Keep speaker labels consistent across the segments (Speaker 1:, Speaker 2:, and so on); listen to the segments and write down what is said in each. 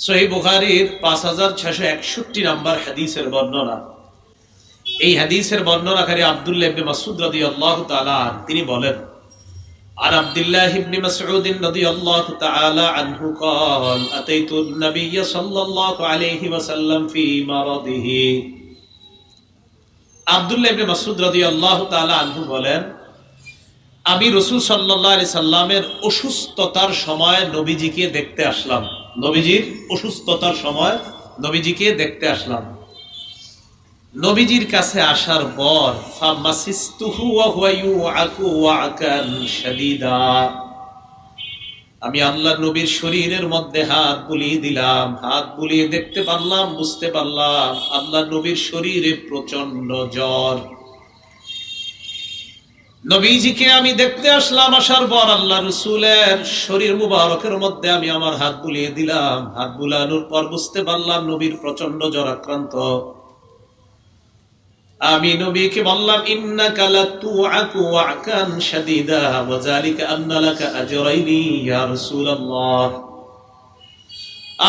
Speaker 1: সহিহ বুখারীর 5661 নম্বর হাদিসের বর্ণনা। এই হাদিসের বর্ণনাকারী আব্দুল্লাহ ইবনে মাসউদ রাদিয়াল্লাহু তাআলা তিনি বলেন, আর আব্দুল্লাহ ইবনে মাসউদ রাদিয়াল্লাহু তাআলা আনহু قال اتيت النبي صلى الله عليه وسلم في مرضه। আব্দুল্লাহ ইবনে মাসউদ রাদিয়াল্লাহু তাআলা আনহু বলেন, আমি রাসূল সাল্লাল্লাহু আলাইহি সাল্লামের অসুস্থতার সময় নবীজিকে দেখতে আসলাম। নবীজির অসুস্থতার সময় নবীজিকে দেখতে আসলাম। নবীজির কাছে আসার পর ফামাসিস্তুহু ওয়া হুয়া ইউআকু ওয়াকান শাদীদা, আমি আল্লাহর নবীর শরীরের মধ্যে হাত বুলিয়ে দিলাম। হাত বুলিয়ে দেখতে পারলাম, বুঝতে পারলাম আল্লাহর নবীর শরীরে প্রচন্ড জ্বর। নবীজিকে আমি দেখতে আসলাম, আসার পর আল্লাহ রাসূলের শরীর মুবারকের মধ্যে আমি আমার হাত বুলিয়ে দিলাম। হাত বুলানোর পর বুঝতে পারলাম নবীর প্রচন্ড জ্বর আক্রান্ত। আমি নবীকে বললাম, ইন্নাকা লাতুআকু ওয়াকান শাদীদা ওয়া যালিকা আন্না লাকা আজরাইনি ইয়া রাসূলুল্লাহ।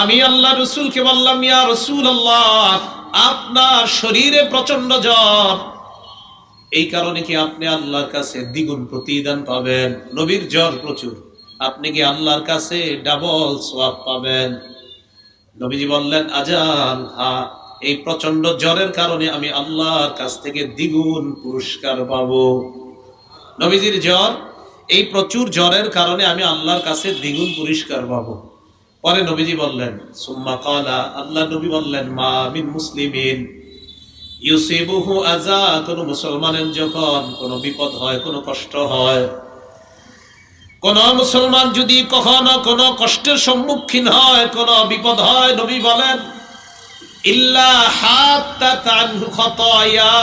Speaker 1: আমি আল্লাহ রাসূলকে বললাম, ইয়া রাসূলুল্লাহ, আপনার শরীরে প্রচন্ড জ্বর, এই কারণে কি আপনি আল্লাহর কাছে দ্বিগুণ প্রতিদান পাবেন? নবীর জ্বর প্রচুর, আপনি কি আল্লাহর কাছে ডাবল সওয়াব পাবেন? নবীজি বললেন, আজাল, হ্যাঁ, এই প্রচন্ড জ্বরের কারণে আমি আল্লাহর কাছ থেকে দ্বিগুণ পুরস্কার পাবো। নবীজির জ্বর, এই প্রচুর জ্বরের কারণে আমি আল্লাহর কাছে দ্বিগুণ পুরস্কার পাবো। পরে নবীজি বললেন, সুম্মা ক্বালা, আল্লাহ নবী বললেন, মা মিন মুসলিমিন ইউসিবুহু আযা, কোন মুসলমানের যখন কোনো বিপদ হয়, কোনো কষ্ট হয়, কোন মুসলমান যদি কখনো কোনো কষ্টের সম্মুখীন হয়, কোনো বিপদ হয়, নবী বলেন, ইল্লা হাত্তাত আনহু খাতায়া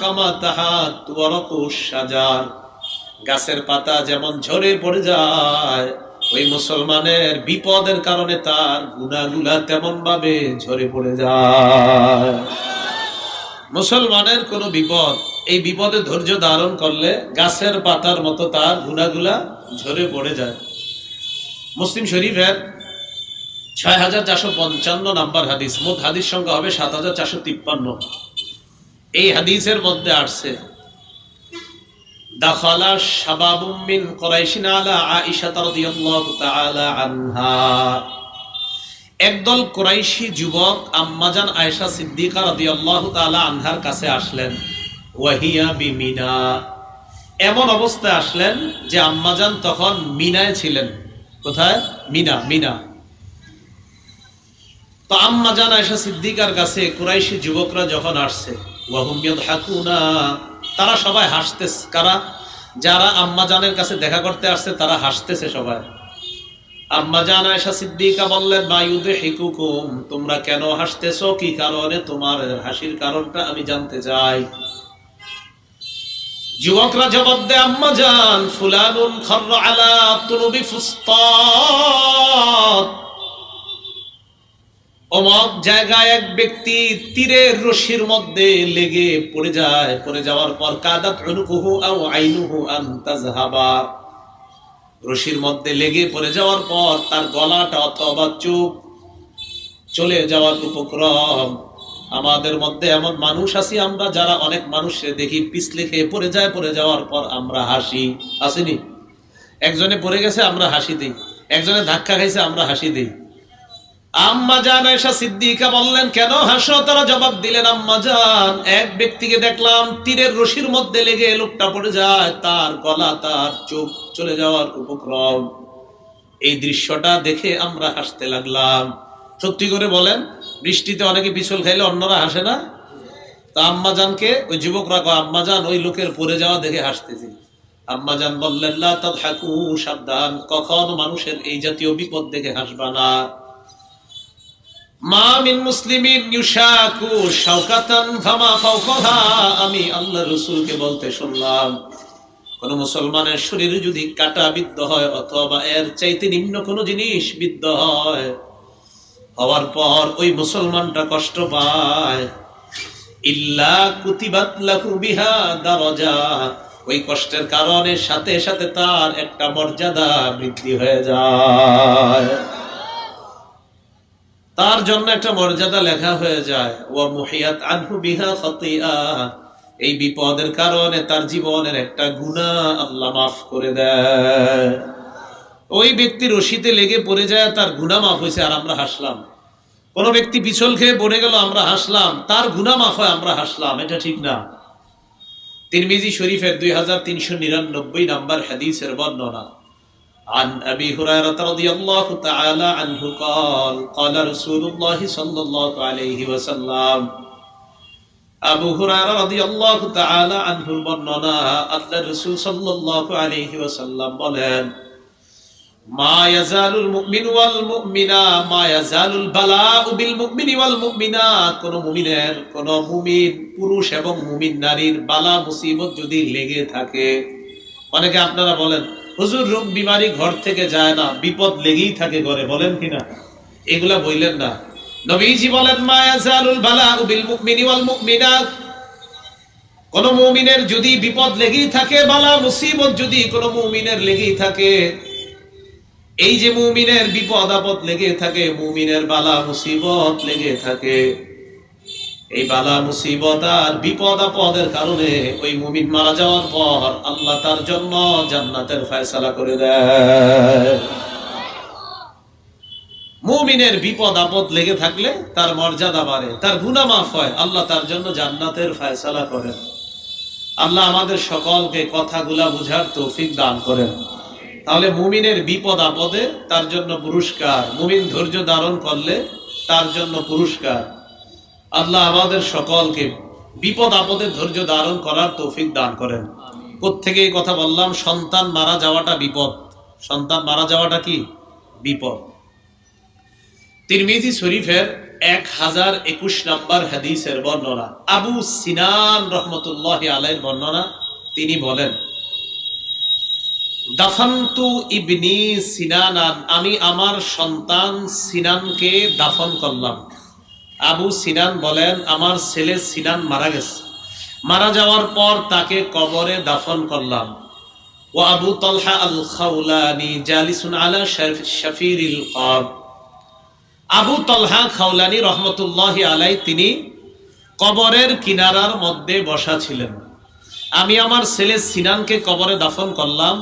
Speaker 1: কামা তাহাত ওয়ারাকুশ শাজার, গাছের পাতা যেমন ঝরে পড়ে যায়, ওই মুসলমানের বিপদের কারণে তার গুনাহগুলা তেমন ভাবে ঝরে পড়ে যায়। মুসলমানের কোন বিপদ, এই বিপদে ধৈর্য ধারণ করলে গাছের পাতার মতো তার গুনাহগুলা ঝরে পড়ে যায়। মুসলিম শরীফের 6455 নাম্বার হাদিস, মোট হাদিস সংখ্যা হবে 7453। এই হাদিসের মধ্যে আসছে, দাখালা শাবাবুম মিন কুরাইশিন আলা আয়েশা রাদিয়াল্লাহু তাআলা আনহা, একদল কুরাইশি যুবক আম্মাজান আয়েশা সিদ্দিকা রাদিয়াল্লাহু তাআলা আনহার কাছে আসলেন। ওয়াহিয়া বিমিনা, এমন অবস্থায় আসলেন যে আম্মাজান তখন মিনায় ছিলেন। কোথায়? মিনা। তো আম্মাজান আয়েশা সিদ্দিকার কাছে কুরাইশি যুবকরা যখন আসছে, ওয়াহুম ইয়াদহাকুনা, তারা সবাই হাসতেছে। কারা? যারা আম্মাজানের কাছে দেখা করতে আসছে তারা হাসতেছে সবাই। আম্মাজান আয়েশা সিদ্দিকা বললেন, মা ইউদহিকুকুম, তোমরা কেন হাসতেছো? কি কারণে? তোমার হাসির কারণটা আমি জানতে চাই। যুবকরা জবাব দেয়, আম্মাজান, ফুলানুন খাররা আলা তুনুবি ফুসতাত, অমুক জায়গায় এক ব্যক্তি তীরের রশির মধ্যে লেগে পড়ে যায়। পড়ে যাওয়ার পর কাদাত উনুকুহু আও আইনুহু আন তাযহাবা, রশির মধ্যে লেগে পড়ে যাওয়ার পর তার গলাটা অথবা চোখ চলে যাওয়ার উপক্রম। আমাদের মধ্যে এমন মানুষ আছি আমরা, যারা অনেক মানুষকে দেখি পিছলে খেয়ে পড়ে যায়, পড়ে যাওয়ার পর আমরা হাসি। আসেনি? একজনে পড়ে গেছে আমরা হাসি দিই, একজনে ধাক্কা খাইছে আমরা হাসি দিই। আম্মাজান আয়েশা সিদ্দিকা বললেন, কেন হাসো? তারা জবাব দিলেন, আম্মাজান, এক ব্যক্তিকে দেখলাম তীরের রশির মধ্যে লেগে লোকটা পড়ে যায়, তার গলা, তার চোখ চলে যাওয়ার উপক্রম। এই দৃশ্যটা দেখে আমরা হাসতে লাগলাম। সত্যি করে বলেন, বৃষ্টিতে অনেকে পিছল খাইলে অন্যরা হাসে না? তা আম্মাজানকে ওই যুবকরা কয়, আম্মাজান, ওই লোকের পড়ে যাওয়া দেখে হাসতেছি। আম্মাজান বললেন, লা তাদহাকু, সাবধান, কখনো মানুষের এই জাতীয় বিপদ দেখে হাসবা না। মা মিন মুসলিমিন ইউশাকু শাওকাতান ফামা ফাওকাহা, আমি আল্লাহর রাসূলকে বলতে শুনলাম, কোন মুসলমানের শরীরে যদি কাটা বিদ্ধ হয় অথবা এর চাইতে নিম্ন কোন জিনিস বিদ্ধ হয়, হওয়ার পর ওই মুসলমানটা কষ্ট পায়, ইল্লা কুতিবাত লাহু বিহা দারাজা, ওই কষ্টের কারণে সাথে সাথে তার একটা মর্যাদা বৃদ্ধি হয়ে যায়। তার জন্য একটা মর্যাদা লেখা হয়ে যায়, ওয়া মুহিয়াত আনহু বিহা খাতিয়া, এই বিপদের কারণে তার জীবনের একটা গুনাহ আল্লাহ মাফ করে দেয়। ওই ব্যক্তি রশিতে লেগে পড়ে যায়, তার গুনাহ মাফ হয়েছে আর আমরা হাসলাম। কোন ব্যক্তি পিছল খেয়ে পড়ে গেল, আমরা হাসলাম, তার গুনাহ মাফ হয় আমরা হাসলাম, এটা ঠিক না। তিরমিজি শরীফের 2399 নম্বর হাদিসের বর্ণনা, عن أبي هريرة رضي الله تعالى عنه قال قال رسول الله صلى الله عليه وسلم, আবু হুরায়রা রাদিয়াল্লাহু তাআলা আনহুর বর্ণনা, আল্লাহর রাসূল সাল্লাল্লাহু আলাইহি ওয়াসাল্লাম বলেন, মা ইয়াজালুল মুমিনু ওয়াল মুমিনা মা ইয়াজালুল বালাউ বিল মুমিনি ওয়াল মুমিনা, কোন মুমিনের, কোন মুমিন পুরুষ এবং মুমিন নারীর বালা মুসিবত যদি লেগে থাকে, অনেকে আপনারা বলেন হুজুর রোগ বিমারি ঘর থেকে যায় না, বিপদ লেগেই থাকে ঘরে, বলেন কিনা? এগুলা বললেন না। নবীজি বলেন, মা ইয়াজালুল বালাউ বিল মুমিনি ওয়াল মুমিনাত, কোন মুমিনের যদি বিপদ লেগেই থাকে, বালা মুসিবত যদি কোন মুমিনের লেগেই থাকে, এই যে মুমিনের বিপদ আপদ লেগে থাকে, মুমিনের বালা মুসিবত লেগে থাকে, এই বালা মুসিবত আর বিপদ আপদের কারণে ওই মুমিন মারা যাওয়ার পর আল্লাহ তার জন্য জান্নাতের ফয়সালা করে দেয়। মুমিনের বিপদ আপদ লেগে থাকলে তার মর্যাদা বাড়ে, তার গুনাহ মাফ হয়, আল্লাহ তার জন্য জান্নাতের ফয়সালা করেন। আল্লাহ আমাদের সকলকে কথাগুলা বুঝার তৌফিক দান করেন। তাহলে মুমিনের বিপদ আপদে তার জন্য পুরস্কার, মুমিন ধৈর্য ধারণ করলে তার জন্য পুরস্কার। আল্লাহ আমাদের সকলকে বিপদ আপদে ধৈর্য ধারণ করার তৌফিক দান করেন। কোত্থেকে এই কথা বললাম? সন্তান মারা যাওয়াটা বিপদ, সন্তান মারা যাওয়াটা কি বিপদ। তিরমিজি শরীফের 1021 নম্বর হাদিসের বর্ণনা, আবু সিনান রাহমাতুল্লাহি আলাইহির বর্ণনা, তিনি বলেন, দাফানতু ইবনি সিনানান, আমি আমার সন্তান সিনানকে দাফন করলাম। আবু সিনান বলেন, আমার ছেলে সিনান মারা গেছে, মারা যাওয়ার পর তাকে কবরে দাফন করলাম। ও আবু তালহা আল খাওলানি জালিসুন আলা শাফিরিল কবর, আবু তালহা খাওলানি রহমতুল্লাহি আলাইহি তিনি কবরের কিনারার মধ্যে বসা ছিলেন। আমি আমার ছেলে সিনানকে কবরে দাফন করলাম,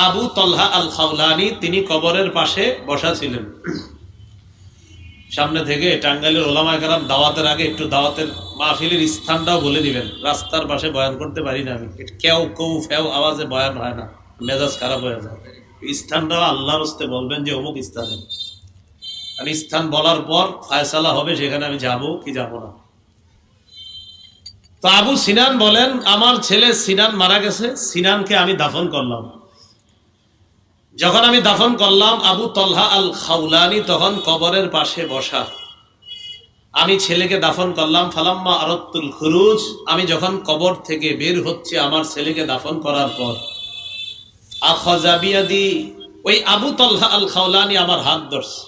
Speaker 1: আবু তালহা আল খাওলানি তিনি কবরের পাশে বসা ছিলেন। সামনে থেকে টাঙ্গাইলের ওলামায়ে কেরাম দাওয়াতের আগে একটু দাওয়াতের মাহফিলের স্থানটাও বলে দিবেন। রাস্তার পাশে বয়ান করতে পারি না আমি, কেউ কৌ ফেউ আওয়াজে বয়ান হয় না, মেজাজ খারাপ হয়ে যায়। স্থানটাও আল্লাহর হস্তে বলবেন যে অমুক স্থানে, আমি স্থান বলার পর ফায়সালা হবে সেখানে আমি যাব কি যাব না। তো আবু সিনান বলেন, আমার ছেলে সিনান মারা গেছে, সিনানকে আমি দাফন করলাম। যখন আমি দাফন করলাম, আবু তালহা আল খাওলানি তখন কবরের পাশে বসা। আমি ছেলেকে দাফন করলাম। ফালাম্মা আরাদতুল খুরুজ, আমি যখন কবর থেকে বের হচ্ছে আমার ছেলেকে দাফন করার পর, আখাযা বিয়াদি, ওই আবু তালহা আল খাওলানি আমার হাত ধরছে,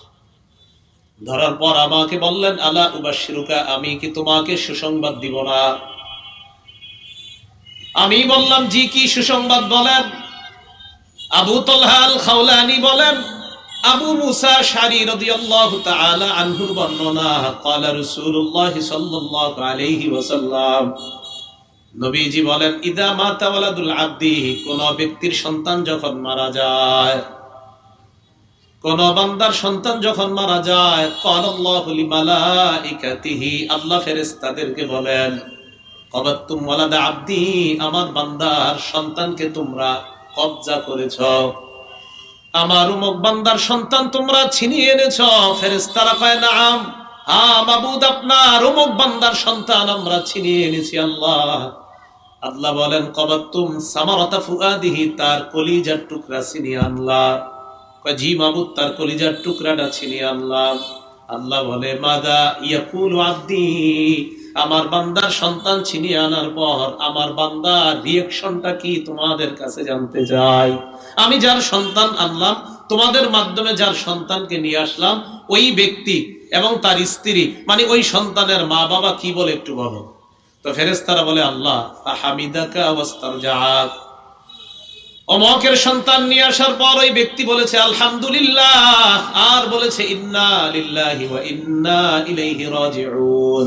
Speaker 1: ধরার পর আমাকে বললেন, আলা উবাশশিরুকা, আমি কি তোমাকে সুসংবাদ দিব না? আমি বললাম, জি, কি সুসংবাদ বলেন? আবু তালহা আল খাওলানি বলেন, আবু মুসা আশআরী রাদিয়াল্লাহু তাআলা আনহুর বর্ণনা, ক্বালা রাসূলুল্লাহ সাল্লাল্লাহু আলাইহি ওয়াসাল্লাম, নবীজি বলেন, ইদা মাতা ওয়ালাদুল আবদি, কোন ব্যক্তির সন্তান যখন মারা যায়, কোন বান্দার সন্তান যখন মারা যায়, ক্বালাল্লাহু লিমালাইকাতিহি, আল্লাহ ফেরেশতাদেরকে বলেন, কবাতুম ওয়ালাদা আবদি, আমার বান্দার সন্তানকে তোমরা কবজা করেছ, আমার উমুক বান্দার সন্তান তোমরা ছিনিয়ে এনেছ। ফেরেশতারা কয়, নাম, হ্যাঁ মাবুদ, আপনার উমুক বান্দার সন্তান আমরা ছিনিয়ে এনেছি আল্লাহ। আল্লাহ বলেন, কবাতুম সামারাতা ফুআদিহি, তার কলিজার টুকরা ছিনিয়ে আনলাম। কয়, জি মাবুদ, তার কলিজার টুকরাটা ছিনিয়ে আনলাম। আল্লাহ বলে, মাদা ইয়াকুলু আবদি, আমার বান্দার সন্তান ছিনিয়ে আনার পর আমার বান্দার রিঅ্যাকশনটা কি তোমাদের কাছে জানতে চাই। আমি যার সন্তান আনলাম, তোমাদের মাধ্যমে যার সন্তানকে নিয়ে আসলাম, ওই ব্যক্তি এবং তার স্ত্রী, মানে ওই সন্তানের মা বাবা কি বলে একটু বলো। তো ফেরেশতারা বলে, আল্লাহ ফাহামিদাকা ওয়াস্তারজাআক, অমকের সন্তান নিয়ে আসার পর ওই ব্যক্তি বলেছে আলহামদুলিল্লাহ, আর বলেছে ইন্না লিল্লাহি ওয়া ইন্না ইলাইহি রাজিউন।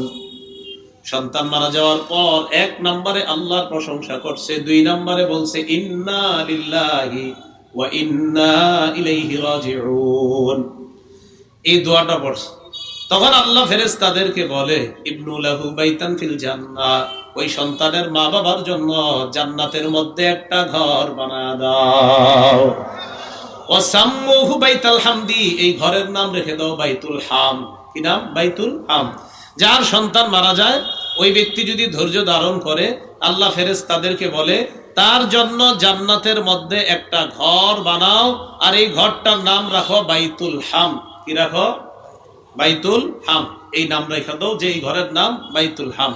Speaker 1: সন্তান মারা যাওয়ার পর এক নম্বরে আল্লাহর প্রশংসা করছে, দুই নম্বরে বলছে ইন্না লিল্লাহি ওয়া ইন্না ইলাইহি রাজিউন। এই দোয়াটা পড়ছে। তখন আল্লাহ ফেরেশতাদেরকে বলে ইবনু লাহু বাইতান ফিল জান্নাহ, ওই সন্তানের মা বাবার জন্য জান্নাতের মধ্যে একটা ঘর বানায় দাও। ওয়াসাম্মুহু বাইতুল হামদি, এই ঘরের নাম রেখে দাও বাইতুল হাম। কি নাম? বাইতুল হাম। যার সন্তান মারা যায় ওই ব্যক্তি যদি ধৈর্য ধারণ করে, আল্লাহ ফেরেশতাদেরকে বলে তার জন্য জান্নাতের মধ্যে একটা ঘর বানাও, আর এই ঘরটার নাম রাখো বাইতুল হাম। কি রাখো? বাইতুল হাম। এই নাম রেখে দাও যে এই ঘরের নাম বাইতুল হাম।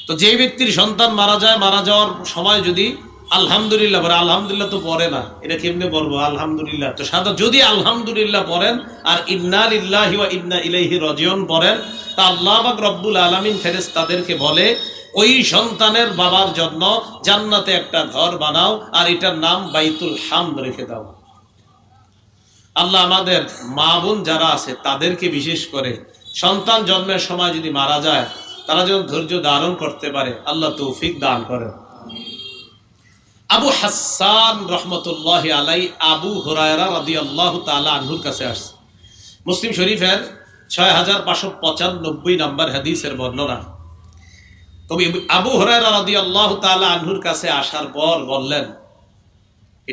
Speaker 1: তো যে ব্যক্তির সন্তান মারা যায়, মারা যাওয়ার সময় যদি আলহামদুলিল্লাহ বলে, আলহামদুলিল্লাহ তো পড়ে না, এটা কেমনে বলবো আলহামদুলিল্লাহ? তো সাদা যদি আলহামদুলিল্লাহ পড়েন আর ইন্না লিল্লাহি ওয়া ইন্না ইলাইহি রাজিউন পড়েন, তা আল্লাহ পাক রব্বুল আলামিন ফেরেশতাদেরকে বলে ওই সন্তানের বাবার জন্য জান্নাতে একটা ঘর বানাও, আর এটার নাম বাইতুল হাম রেখে দাও। আল্লাহ আমাদের মা বোন যারা আছে তাদেরকে বিশেষ করে সন্তান জন্মের সময় যদি মারা যায়, তারা যেন ধৈর্য ধারণ করতে পারে, আল্লাহ তৌফিক দান করেন। আবু হাসান রহমতুল্লাহি আলাই আবু হুরায়রা রাদিয়াল্লাহু তাআলা আনহুর কাছে আসছে। মুসলিম শরীফের 6595 নম্বর হাদিসের বর্ণনা। তবে আবু হুরায়রা রাদিয়াল্লাহু তাআলা আনহুর কাছে আসার পর বললেন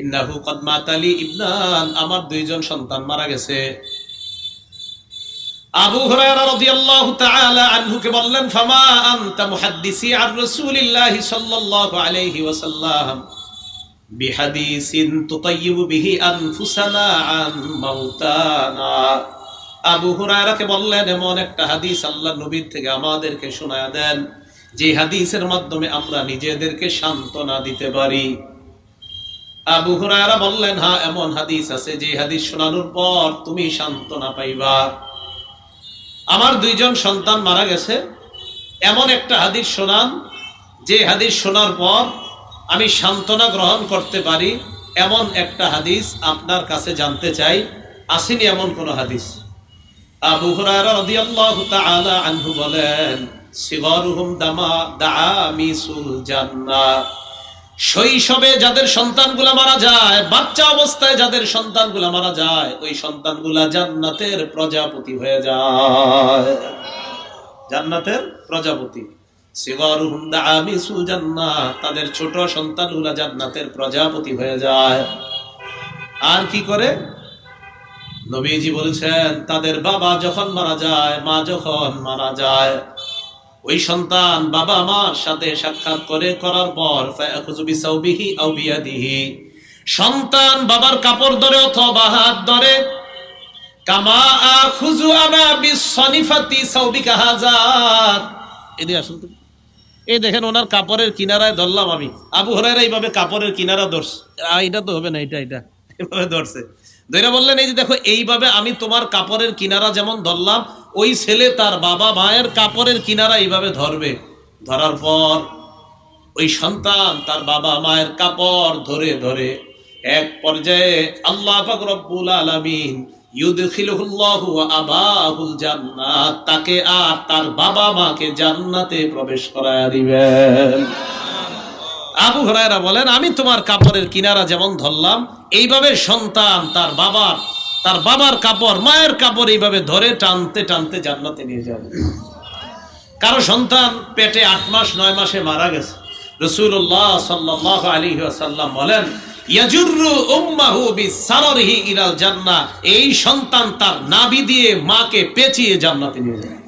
Speaker 1: ইন্নাহু কদ মাতালি ইবনান, আমার দুইজন সন্তান মারা গেছে। আবু হুরায়রা রাদিয়াল্লাহু তাআলা আনহুকে বললেন ফামা আনতা মুহাদ্দিসি আর রাসূলিল্লাহি সাল্লাল্লাহু আলাইহি ওয়াসাল্লাম বিহাদিসিন তুতাইয়িবু বিহি আনফুসানা আন মাউতানা। আবু হুরায়রাকে বললেন এমন একটা হাদিস আল্লাহর নবীর থেকে আমাদেরকে শোনায়া দেন যে হাদিসের মাধ্যমে আমরা নিজেদেরকে সান্ত্বনা দিতে পারি। আবু হুরায়রা বললেন হ্যাঁ, এমন হাদিস আছে যে হাদিস শোনানোর পর তুমি সান্ত্বনা পাইবা। আমার দুইজন সন্তান মারা গেছে, এমন একটা হাদিস শোনান যে হাদিস শোনার পর আমি সান্ত্বনা গ্রহণ করতে পারি, এমন একটা হাদিস আপনার কাছে জানতে চাই, আসেনি এমন কোন হাদিস? আবু হুরায়রা রাদিয়াল্লাহু তাআলা আনহু বলেন সিগারুহুম দাআমিসুল জান্নাহ, শৈশবে যাদের সন্তানগুলা মারা যায়, বাচ্চা অবস্থায় যাদের সন্তানগুলা মারা যায়, ওই সন্তানগুলা জান্নাতের প্রজাপতি হয়ে যায়। জান্নাতের প্রজাপতি। সিগারুহুম দাআমিসুল জান্নাহ, তাদের ছোট সন্তানগুলা জান্নাতের প্রজাপতি হয়ে যায়। আর কি করে? নবীজি বলেছেন তাদের বাবা যখন মারা যায়, মা যখন মারা যায়, ওই সন্তান বাবা মার সাথে সাক্ষাৎ করার পর ফায়াখুযু বিসাওবিহি আও বিয়াদিহি, সন্তান বাবার কাপড় ধরে অথবা হাত ধরে, কামা আখুযু আনা বিসনিফাতি সাওবিকা হাযার। এদিকে আসুন তো, এই দেখেন ওনার কাপড়ের কিনারায় ধরলাম আমি। আবু হুরায়রা এইভাবে কাপড়ের কিনারা ধরছে, এটা তো হবে না, এটা এভাবে ধরছে, ধরে বললেন এই যে দেখো এইভাবে আমি তোমার কাপড়ের কিনারা যেমন ধরলাম, ওই ছেলে তার বাবা মায়ের কাপড়ের কিনারা এইভাবে ধরবে। ধরার পর ওই সন্তান তার বাবা মায়ের কাপড় ধরে ধরে এক পর্যায়ে আল্লাহ পাক রব্বুল আলামিন ইউদখিলুহুল্লাহু ওয়া আবাহুল জান্নাত, তাকে আর তার বাবা মাকে জান্নাতে প্রবেশ করায়া দিবেন। আবু হুরায়রা বলেন আমি তোমার কাপড়ের কিনারা যেমন ধরলাম, এইভাবে সন্তান তার বাবার কাপড়, মায়ের কাপড় এইভাবে ধরে টানতে টানতে জান্নাতে নিয়ে যাবে। কারো সন্তান পেটে 8 মাস 9 মাসে মারা গেছে, রাসূলুল্লাহ সাল্লাল্লাহু আলাইহি ওয়াসাল্লাম বলেন ইয়াজুরু উম্মাহু বিসাররিহি ইলাল জান্নাহ, এই সন্তান তার নাভি দিয়ে মাকে পেঁচিয়ে জান্নাতে নিয়ে যায়।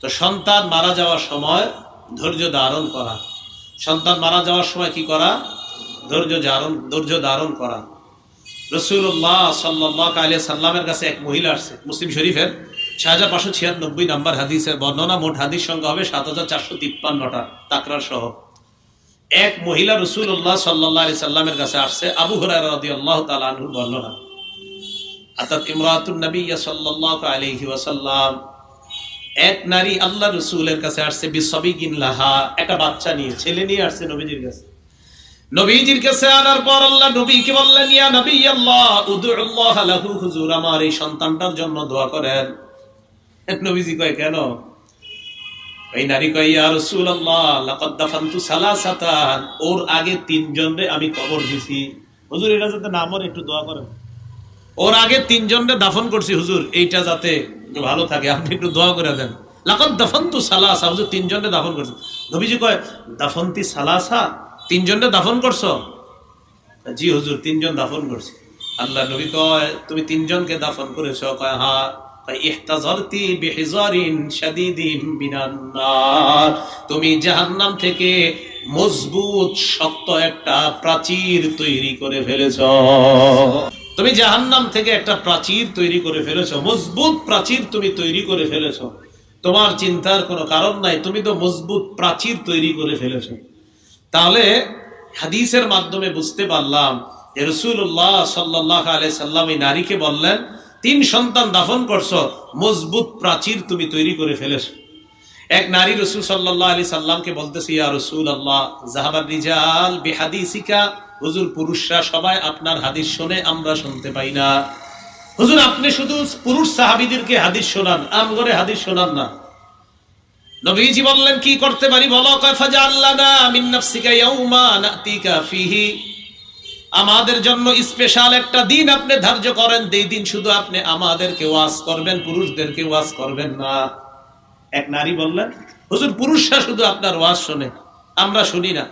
Speaker 1: তো সন্তান মারা যাওয়ার সময় ধৈর্য ধারণ করা, সন্তান মারা যাওয়ার সময় কি করা? ধৈর্য ধারণ করা। রাসূলুল্লাহ সাল্লাল্লাহু আলাইহি সাল্লামের কাছে এক মহিলা আসছে, মুসলিম শরীফের 6596 নম্বর হাদিসের বর্ণনা। মোট হাদিস সংখ্যা হবে 7453টা তাকরার সহ। এক মহিলা রাসূলুল্লাহ সাল্লাল্লাহু আলাইহি সাল্লামের কাছে আসছে, আবু হুরায়রা রাদিয়াল্লাহু তাআলা আনহু বর্ণনা। আতাত ইমরাতুন নবী সাল্লাল্লাহু আলাইহি ওয়াসাল্লাম, এক নারী আল্লাহ রাসূলের কাছে আসছে বিসবিগিন লাহা, একটা বাচ্চা নিয়ে, ছেলে নিয়ে আসছে নবীজির কাছে। নবীজির কাছে আনার পর আল্লাহ নবীকে বললেন, ইয়া নবী আল্লাহ উদুল্লাহ লাহু, হুজুর আমার এই সন্তানটার জন্য দোয়া করেন। নবীজি কয় কেন? এই নারী কয়, ইয়া রাসূলুল্লাহ লাকাদ দাফানতু সালাসাতান, ওর আগে তিনজনরে আমি কবর দিছি, হুজুর এটা যাতে না মরে একটু দোয়া করেন। ওর আগে তিনজনরে দাফন করছি হুজুর, এইটা যাতে ভালো থাকে, আপনি একটু দোয়া করে দেন। লাকাদ দাফানতু সালাসা, হুজুর তিনজনরে দাফন করছি। নবীজি কয়, দাফনতি সালাসা, তিনজনরে দাফন করছো? জি হুজুর তিনজন দাফন করছি। আল্লাহ নবী কয়, তুমি তিনজনকে দাফন করেছো? কয় হ্যাঁ। ইহতাজারতি বিহিজারিন শাদীদিন মিনান নার, তুমি জাহান্নাম থেকে মজবুত শক্ত একটা প্রাচীর তৈরি করে ফেলেছো। তুমি জাহান্নাম থেকে একটা প্রাচীর তৈরি করে ফেলেছো, মজবুত প্রাচীর তুমি তৈরি করে ফেলেছো। তোমার চিন্তার কোনো কারণ নাই, তুমি তো মজবুত প্রাচীর তৈরি করে ফেলেছো। তাহলে হাদিসের মাধ্যমে বুঝতে পারলাম যে রাসূলুল্লাহ সাল্লাল্লাহু আলাইহি সাল্লাম এই নারীকে বললেন, তিন সন্তান দাফন করছো, মজবুত প্রাচীর তুমি তৈরি করে ফেলেছো। এক নারী রাসূল সাল্লাল্লাহু আলাইহি সাল্লামকে বলতেছে, ইয়া রাসূলুল্লাহ যাহাবার রিজাল বিহাদিসিকা, হুজুর পুরুষরা সবাই আপনার হাদিস শুনে, আমরা শুনতে পাই না। হুজুর আপনি শুধু পুরুষ সাহাবীদেরকে হাদিস শোনান, আমগরে হাদিস শোনান না। নবীজি বললেন, কি করতে পারি বলো? কয় ফাজআল লানা মিন নাফসিকা ইয়াউমা নাতিকা ফিহি, আমাদের জন্য স্পেশাল একটা দিন আপনি ধার্য করেন, এই দিন শুধু আপনি আমাদেরকে ওয়াজ করবেন, পুরুষদেরকে ওয়াজ করবেন না। এক নারী বললেন, হুজুর পুরুষরা শুধু আপনার ওয়াজ শোনে, আমরা শুনি না।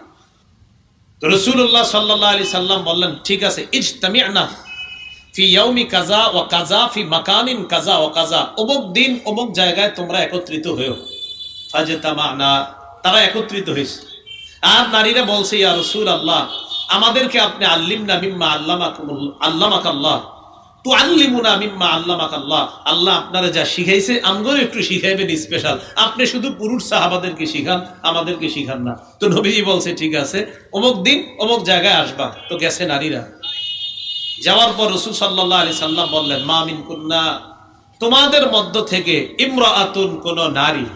Speaker 1: তো রাসূলুল্লাহ সাল্লাল্লাহু আলাইহি সাল্লাম বললেন, ঠিক আছে, ইজতামি'না ফি ইয়াউমি কাযা ওয়া কাযা ফি মাকানিন কাযা ওয়া কাযা, অমুক দিন অমুক জায়গায় তোমরা একত্রিত হও। ফাজতামা'না, তারা একত্রিত হয়েছে। আর নারীরা বলছে, ইয়া রাসূলুল্লাহ আমাদেরকে আপনি আল্লিমনা মিম্মা আল্লামাকাল্লাহ, তুআল্লিমুনা মিম্মা আল্লামাকাল্লাহ, আল্লাহ আপনারা যা শিখাইছে আমগরে একটু শিখাইবেন স্পেশাল, আপনি শুধু পুরুষ সাহাবাদেরকে শিখান, আমাদেরকে শিখান না। তো নবীজি বলছে, ঠিক আছে, অমুক দিন অমুক জায়গায় আসবা। তো গেছে নারীরা। যাওয়ার পর রাসূল সাল্লাল্লাহু আলাইহি সাল্লাম বললেন, মা মিনকুন্না, তোমাদের মধ্য থেকে ইমরাআতুন, কোন নারী,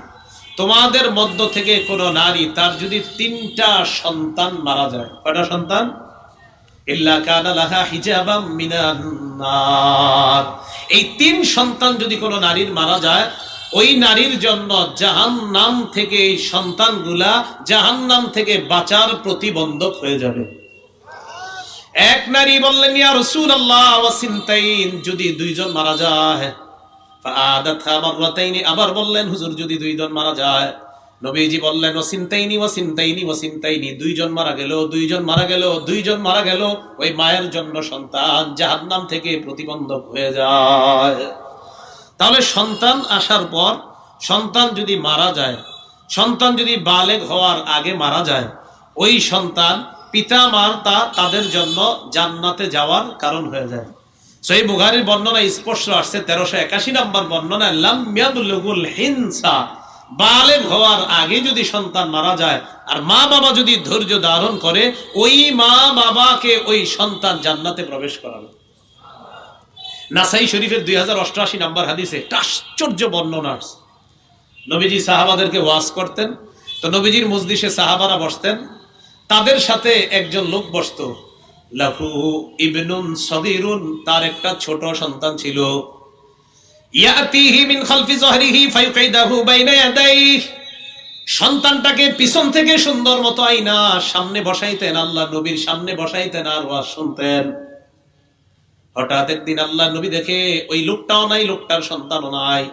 Speaker 1: তোমাদের মধ্য থেকে কোন নারী তার যদি তিনটা সন্তান মারা যায়, কয়টা সন্তান? ইল্লা কানা লাহা হিজাবাম মিনান নার, এই তিন সন্তান যদি কোন নারীর মারা যায়, ওই নারীর জন্য জাহান্নাম থেকে এই সন্তানগুলা জাহান্নাম থেকে বাঁচার প্রতিবন্ধক হয়ে যাবে। এক নারী বললেন, ইয়া রাসূলুল্লাহ ওয়া সিনতাইন, যদি দুইজন মারা যায়। ফাআদাতহা মাররাতাইনি, আবার বললেন, হুজুর যদি দুইজন মারা যায়। নবীজি বললেন, ওয়া সিনতাইনি ওয়া সিনতাইনি ওয়া সিনতাইনি, দুইজন মারা গেল, দুইজন মারা গেল, দুইজন মারা গেল, ওই মায়ের জন্য সন্তান জাহান্নাম থেকে প্রতিবন্ধক হয়ে যায়। তাহলে সন্তান আসার পর, সন্তান যদি মারা যায়, সন্তান যদি বালেগ হওয়ার আগে মারা যায়, ওই সন্তান পিতা মাতা তাদের জন্য জান্নাতে যাওয়ার কারণ হয়ে যায়। সহিহ বুখারীর বর্ণনা স্পষ্ট আসছে, 1381 নম্বর বর্ণনা, লাম ইয়াবলুগুল হিনসা, বালেগ হওয়ার আগে যদি সন্তান মারা যায় আর মা বাবা যদি ধৈর্য ধারণ করে, ওই মা বাবাকে ওই সন্তান জান্নাতে প্রবেশ করাবে। নাসাই শরীফের 2088 নম্বর হাদিসে আশ্চর্য বর্ণনা আছে। নবীজি সাহাবাদেরকে ওয়াজ করতেন, তো নবীজির মজলিসে সাহাবারা বসতেন, তাদের সাথে একজন লোক বসতো, লাহু ইবনুন সগীরুন, তার একটা ছোট সন্তান ছিল। ইয়াতিহি মিন খালফি যহরিহি ফায়ুকিদাহু বাইনা ইয়াদাইহি, সন্তানটাকে পিছন থেকে সুন্দর মতো আইনা সামনে বসাইতেন, আল্লাহ নবীর সামনে বসাইতেন আর ওয়াজ শুনতেন। হঠাৎ একদিন আল্লাহ নবী দেখে ওই লোকটাও নাই, লোকটার সন্তানও নাই,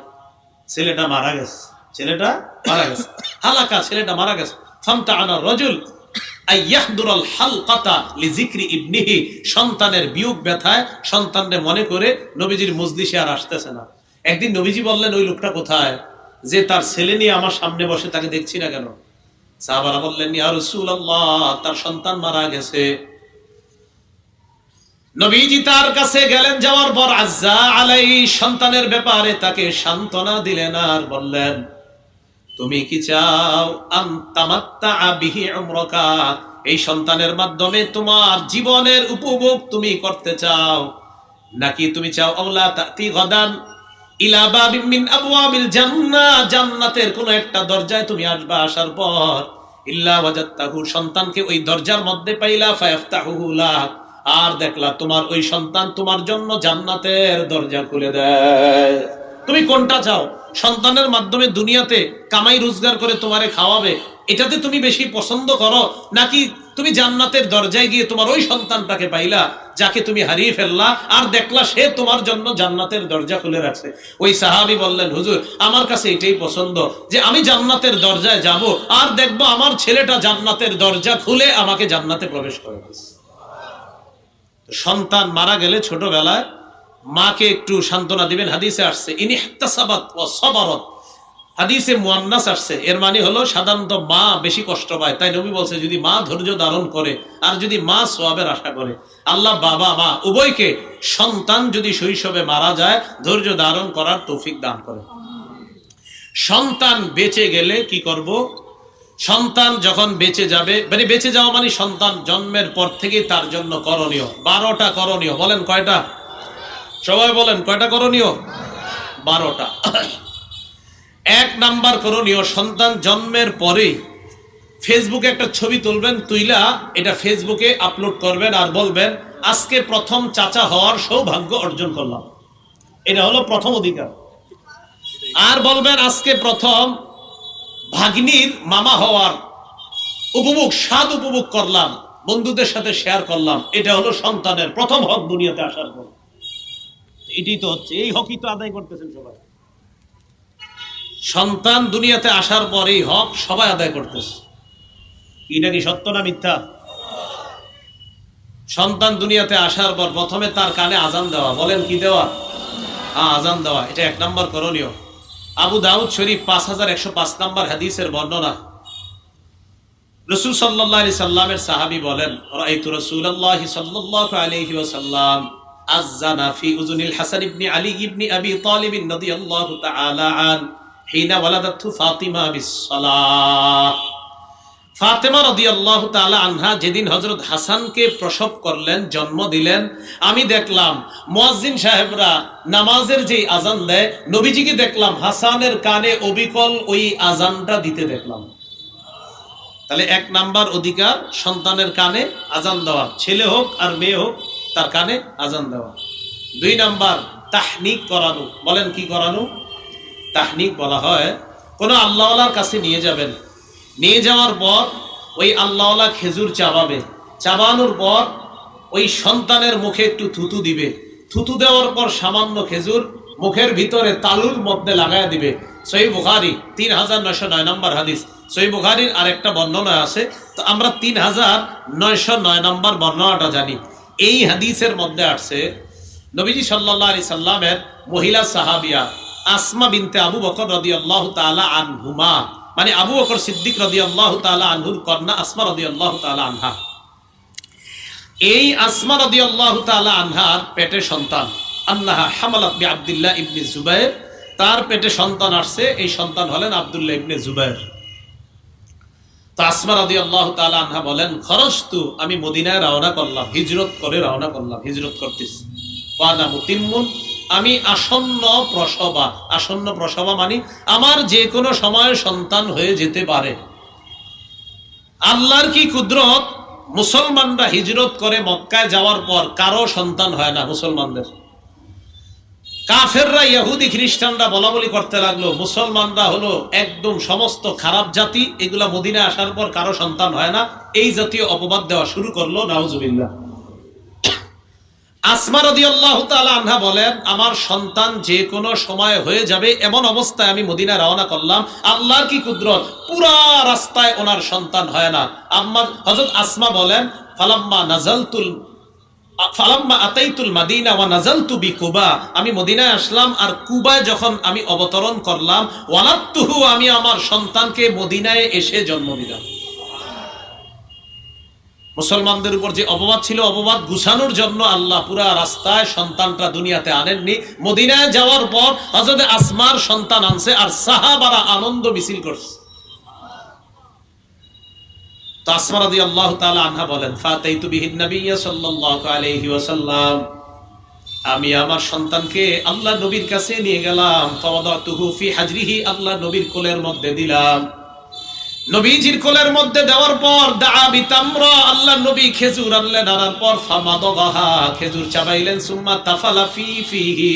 Speaker 1: ছেলেটা মারা গেছে, ছেলেটা মারা গেছে, হালাকা, ছেলেটা মারা গেছে। ফামতাআনা রাজুল আইয়াহদুরাল হালকাতা লিযিকরি ইবনিহি, সন্তানের বিয়োগ ব্যথায় সন্তানকে মনে করে নবীজির মজলিসে আর আসতেছে না। একদিন নবীজি বললেন, ওই লোকটা কোথায়, যে তার ছেলে নিয়ে আমার সামনে বসে, তাকে দেখছি না কেন? সাহাবারা বললেন, ইয়া রাসূলুল্লাহ তার সন্তান মারা গেছে। নবীজি তার কাছে গেলেন, যাওয়ার পর আজ্জা আলাই, সন্তানের ব্যাপারে তাকে সান্ত্বনা দিলেন আর বললেন, তুমি কি চাও আনতামাত্তা বিহি উমরাকা, এই সন্তানের মাধ্যমে তোমার জীবনের উপভোগ তুমি করতে চাও, নাকি তুমি চাও আওলা তাতি গাদান ইলা বাবিন মিন আবওয়াবিল জান্নাহ, জান্নাতের কোন একটা দরজায় তুমি আসবা, আসার পর ইল্লা ওয়াজাদতাহু, সন্তানকে ওই দরজার মধ্যে পাইলা, ফায়াফতাহুহু লাক, আর দেখলা তোমার ওই সন্তান তোমার জন্য জান্নাতের দরজা খুলে দেয়। তুমি কোনটা চাও? সন্তানের মাধ্যমে দুনিয়াতে কামাই রোজগার করে তোমারে খাওয়াবে, এটাতে তুমি বেশি পছন্দ করো, নাকি তুমি জান্নাতের দরজায় গিয়ে তোমার ওই সন্তানটাকে পাইলা যাকে তুমি হারিয়ে ফেললা, আর দেখলা সে তোমার জন্য জান্নাতের দরজা খুলে রাখছে? ওই সাহাবী বললেন, হুজুর আমার কাছে এটাই পছন্দ, যে আমি জান্নাতের দরজায় যাব আর দেখবো আমার ছেলেটা জান্নাতের দরজা খুলে আমাকে জান্নাতে প্রবেশ করে দিচ্ছে। সন্তান মারা গেলে ছোটবেলায় মাকে একটু সান্ত্বনা দিবেন। হাদিসে আসছে ইনিহতাসাবাত ওয়া সাবারাত, হাদিসে মুয়ান্নাস আসছে, এর মানে হলো সাধারণত মা বেশি কষ্ট পায়, তাই নবী বলছে যদি মা ধৈর্য ধারণ করে আর যদি মা সওয়াবের আশা করে, আল্লাহ বাবা মা উভয়কে সন্তান যদি শৈশবে মারা যায় ধৈর্য ধারণ করার তৌফিক দান করে। সন্তান বেঁচে গেলে কি করব? সন্তান যখন বেঁচে যাবে, মানে বেঁচে যাওয়া মানে সন্তান জন্মের পর থেকে তার জন্য করণীয় 12টা করণীয়। বলেন কয়টা? সবাই বলেন কয়টা করণীয়? 12টা। 1 নাম্বার করণীয়, সন্তান জন্মের পরেই ফেসবুকে একটা ছবি তুলবেন, তুইলা এটা ফেসবুকে আপলোড করবেন আর বলবেন আজকে প্রথম চাচা হওয়ার সৌভাগ্য অর্জন করলাম। এটা হলো প্রথম অধিকার। আর বলবেন আজকে প্রথম ভাগ্নির মামা হওয়ার স্বাদ উপভোগ করলাম, বন্ধুদের সাথে শেয়ার করলাম। এটা হলো সন্তানের প্রথম হক দুনিয়াতে আসার পর। এটাই তো হচ্ছে, এই হকই তো আদায় করতেছেন সবাই। সন্তান দুনিয়াতে আসার পর এই হক সবাই আদায় করতেছে। এটা কি সত্য না মিথ্যা? সন্তান দুনিয়াতে আসার পর প্রথমে তার কানে আজান দেওয়া। বলেন কি দেওয়া? আজান দেওয়া, এটা 1 নম্বর করণীয়। আবু দাউদ শরীফ 5105 নম্বর হাদিসের বর্ণনা। রাসূল সাল্লাল্লাহু আলাইহি সাল্লামের সাহাবী বলেন, রাআইতু রাসূলুল্লাহি সাল্লাল্লাহু আলাইহি ওয়াসাল্লাম আযানা ফি উযুনিল হাসান ইবনে আলী ইবনে আবি তালিব রাদিয়াল্লাহু তাআলা আন হিনা ওয়ালাদাতহু ফাতিমা বিস-সালাহ। ফাতেমা রাদিয়াল্লাহু তাআলা আনহা যেদিন হযরত হাসানকে প্রসব করলেন, জন্ম দিলেন, আমি দেখলাম মুয়াজ্জিন সাহেবরা নামাজের যে আজান দেয়, নবীজিকে দেখলাম হাসানের কানে অবিকল ওই আজানটা দিতে দেখলাম। তাহলে 1 নাম্বার অধিকার সন্তানের কানে আজান দেওয়া, ছেলে হোক আর মেয়ে হোক তার কানে আজান দেওয়া। 2 নাম্বার তাহনিক করানো। বলেন কি করানো? তাহনিক বলা হয় কোন আল্লাহওয়ালার কাছে নিয়ে যাবেন, নিয়ে যাওয়ার পর ওই আল্লাহওয়ালা খেজুর চাবাবে, চাবানোর পর ওই সন্তানের মুখে একটু থুতু দিবে, থুতু দেওয়ার পর সামান্য খেজুর মুখের ভিতরে তালুর মধ্যে লাগায় দিবে। সহিহ বুখারী 3909 নম্বর হাদিস। সহিহ বুখারীর আরেকটা বর্ণনা আছে, তো আমরা 3909 নম্বর বর্ণনাটা জানি। এই হাদিসের মধ্যে আসছে নবীজি সাল্লাল্লাহু আলাইহি সাল্লামের মহিলা সাহাবিয়া আসমা বিনতে আবু বকর রাদিয়াল্লাহু তাআলা আনহুমা, মানে আবু বকর সিদ্দিক রাদিয়াল্লাহু তাআলা আনহুর কন্যা আসমা রাদিয়াল্লাহু তাআলা আনহা। এই আসমা রাদিয়াল্লাহু তাআলা আনহার পেটে সন্তান, আন্নাহা হামালাত বি আব্দুল্লাহ ইবনে জুবায়ের, তার পেটে সন্তান আসছে, এই সন্তান হলেন আব্দুল্লাহ ইবনে জুবায়ের। তো আসমা রাদিয়াল্লাহু তাআলা আনহা বলেন, খরজতু, আমি মদিনায় রওনা করলাম, হিজরত করে রওনা করলাম, হিজরত করতেছি। ওয়ানা মুতিম্মুন, আমি আসন্ন প্রসবা। আসন্ন প্রসবা মানে আমার যে কোনো সময় সন্তান হয়ে যেতে পারে। আল্লাহর কি কুদরত, মুসলমানরা হিজরত করে মক্কায় যাওয়ার পর কারো সন্তান হয় না মুসলমানদের। কাফেররা ইহুদি খ্রিস্টানরা বলা বলি করতে লাগলো মুসলমানরা হলো একদম সমস্ত খারাপ জাতি, এগুলা মদিনায় আসার পর কারো সন্তান হয় না, এই জাতীয় অপবাদ দেওয়া শুরু করলো। নাউজুবিল্লাহ। আসমা রাদিয়াল্লাহু তাআলা আনহা বলেন, আমার সন্তান যে কোনো সময় হয়ে যাবে এমন অবস্থায় আমি মদিনায় রওনা করলাম। আল্লাহর কি কুদরত, পুরা রাস্তায় ওনার সন্তান হয় না। হযরত আসমা বলেন, ফালাম্মা আতাইতুল মাদিনা ওয়া নাযালতু বিকুবা, আমি মদিনায় আসলাম আর কুবায় যখন আমি অবতরণ করলাম, ওয়ালাদতুহু, আমি আমার সন্তানকে মদিনায় এসে জন্ম দিলাম। মুসলমানদের উপর যে অপবাদ ছিল, অপবাদ গুছানোর জন্য আল্লাহ পুরা রাস্তায় সন্তানটা দুনিয়াতে আনেননি, মদিনায় যাওয়ার পর হযরত আসমার সন্তান আনছে আর সাহাবারা আনন্দ মিছিল করছে। তো আসমা রাদিয়াল্লাহু তাআলা আনহা বলেন, ফাতাইতু বিহিন নাবিয়্য সাল্লাল্লাহু আলাইহি ওয়াসাল্লাম, আমি আমার সন্তানকে আল্লাহ নবীর কাছে নিয়ে গেলাম। ফাওয়াদাতুহু ফি হাজরিহি, আল্লাহ নবীর কোলের মধ্যে দিলাম। নবীজির কোলের মধ্যে দেওয়ার পর দাআ বিতামরা, আল্লাহ নবী খেজুর আনলেন, আনার পর ফামাদাহা, খেজুর চাবাইলেন, সুম্মা তাফালা ফিহি,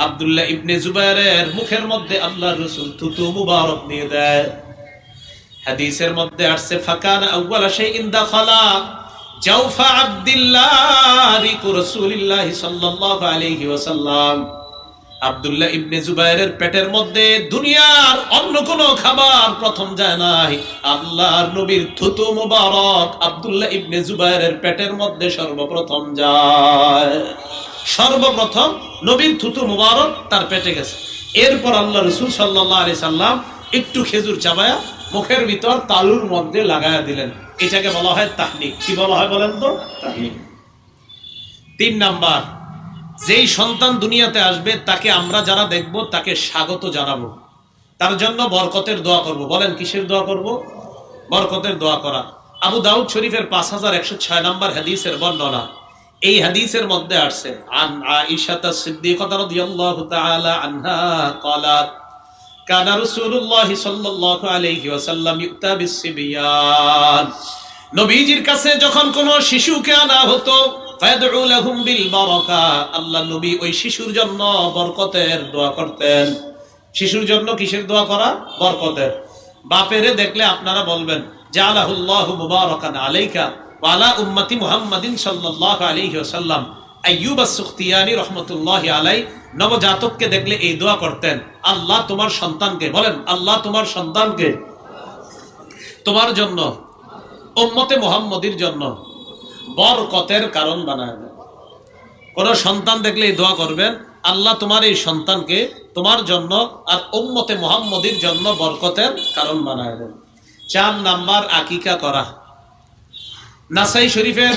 Speaker 1: আব্দুল্লাহ ইবনে জুবাইরের মুখের মধ্যে আল্লাহর রাসূল থুতু মুবারক নিয়ে দেয়। হাদিসের মধ্যে আসছে ফাকানা আউয়ালা শাইইন দাখালা জাওফা আব্দুল্লাহ রাসূলুল্লাহ সাল্লাল্লাহু আলাইহি ওয়াসাল্লাম। আব্দুল্লাহ ইবনে জুবাইরের পেটের মধ্যে দুনিয়ার অন্য কোনো খাবার প্রথম যায় নাই, আল্লাহর নবীর থুতু মুবারক আব্দুল্লাহ ইবনে জুবাইরের পেটের মধ্যে সর্বপ্রথম যায়। সর্বপ্রথম নবীর থুতু মুবারক তার পেটে গেছে। এরপর আল্লাহ রাসূল সাল্লাল্লাহু আলাইহি সাল্লাম একটু খেজুর চাবায়া মুখের ভিতর তালুর মধ্যে লাগায়া দিলেন। এটাকে বলা হয় তাহনিক। কি বলা হয় বলেন তো? তাহনিক। 3 নাম্বার, যেই সন্তান দুনিয়াতে আসবে তাকে আমরা যারা দেখব তাকে স্বাগত জানাবো, তার জন্য বরকতের দোয়া করব। বলেন কিসের দোয়া করব? বরকতের দোয়া করা। আবু দাউদ শরীফের 5106 নম্বর হাদিসের বর্ণনা। এই হাদিসের মধ্যে আসছে আন আয়েশা সিদ্দিকাহ রাদিয়াল্লাহু তাআলা আনহা قالت কানা রাসূলুল্লাহ সাল্লাল্লাহু আলাইহি ওয়াসাল্লাম ইউতা বিসসিবিয়ান, নবীজির কাছে যখন কোনো শিশুকে আনা হতো ফায়াদউ লাহুম বিল বারাকা, আল্লাহ নবী ওই শিশুর জন্য বরকতের দোয়া করতেন। শিশুর জন্য কিসের দোয়া করা? বরকতের। বাপেরে দেখলে আপনারা বলবেন জালাহুল্লাহু মুবারাকান আলাইকা ওয়া আলা উম্মতি মুহাম্মাদিন সাল্লাল্লাহু আলাইহি ওয়াসাল্লাম। আইয়ুব আস-সুখতিয়ানি রাহমাতুল্লাহি আলাইহি নবজাতককে দেখলে এই দোয়া করতেন, আল্লাহ তোমার সন্তানকে, বলেন আল্লাহ তোমার সন্তানকে তোমার জন্য, উম্মতে মুহাম্মদীর জন্য বরকতের কারণ বানায় দেন। কোন সন্তান দেখলে এই দোয়া করবেন, আল্লাহ তোমার এই সন্তানকে তোমার জন্য আর উম্মতে মুহাম্মদীর জন্য বরকতের কারণ বানায় দেন। 4 নাম্বার, আকিকা করা। নাসাই শরীফের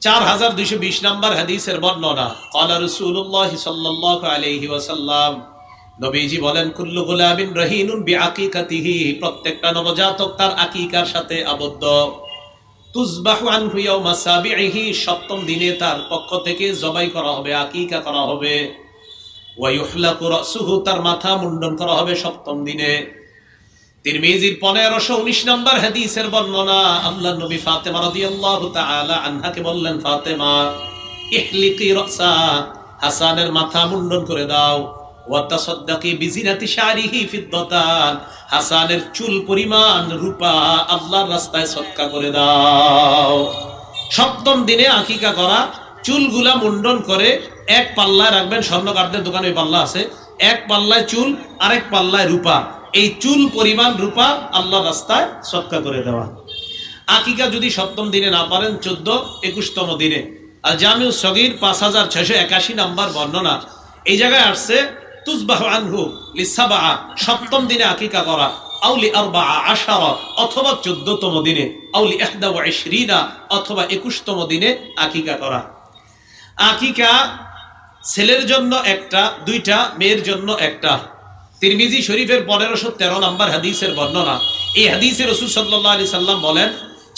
Speaker 1: 4220 নম্বর হাদিসের বর্ণনা। ক্বালা রাসূলুল্লাহ সাল্লাল্লাহু আলাইহি ওয়াসাল্লাম, নবীজি বলেন কুল্লু গুলামিন রাহিনুন বিআকিকাতিহি, প্রত্যেকটা নবজাতক তার আকিকার সাথে আবদ্ধ। তুযবাহু আনহু ইয়াওমা সাবিহি, 7ম দিনে তার পক্ষ থেকে জবাই করা হবে, আকিকা করা হবে। ওয়া ইউহলাকু রাসুহু, তার মাথা মুন্ডন করা হবে 7ম দিনে। তিরমিজির 1519 নম্বর হাদিসের বর্ণনা। আল্লাহ নবী ফাতেমা রাদিয়াল্লাহু তাআলা আনহাকে বললেন, ফাতেমা ইহলিকি রাসা, হাসানের মাথা মুন্ডন করে দাও। ওয়া তাসাদদাকি বিজিনাতি শারিহি ফিদ্দাতান, হাসানের চুল পরিমাণ রূপা আল্লাহর রাস্তায় সদকা করে দাও। 7ম দিনে আকিকা করা, চুলগুলা মুন্ডন করে এক পাল্লায় রাখবেন, স্বর্ণকারদের দোকানে ওই পাল্লা আছে, এক পাল্লায় চুল আরেক পাল্লায় রূপা, এই চুল পরিমাণ রূপা আল্লাহর রাস্তায় সদকা করে দেওয়া। আকিকা যদি 7ম দিনে না পারেন 14-21তম দিনে। আর জামিউ সগীর 5681 নম্বর বর্ণনা। এই জায়গায় আসছে তুযবাহু আনহু লিসাবআ, 7ম দিনে আকিকা করা, আউলি 14 অথবা 14তম দিনে, আউলি 21 অথবা 21তম দিনে আকিকা করা। আকিকা ছেলের জন্য একটা, 2টা, মেয়ের জন্য একটা। তিরমিজি শরীফের 1513 নম্বর হাদিসের বর্ণনা। এই হাদিসে রাসূল সাল্লাল্লাহু আলাইহি সাল্লাম বলেন,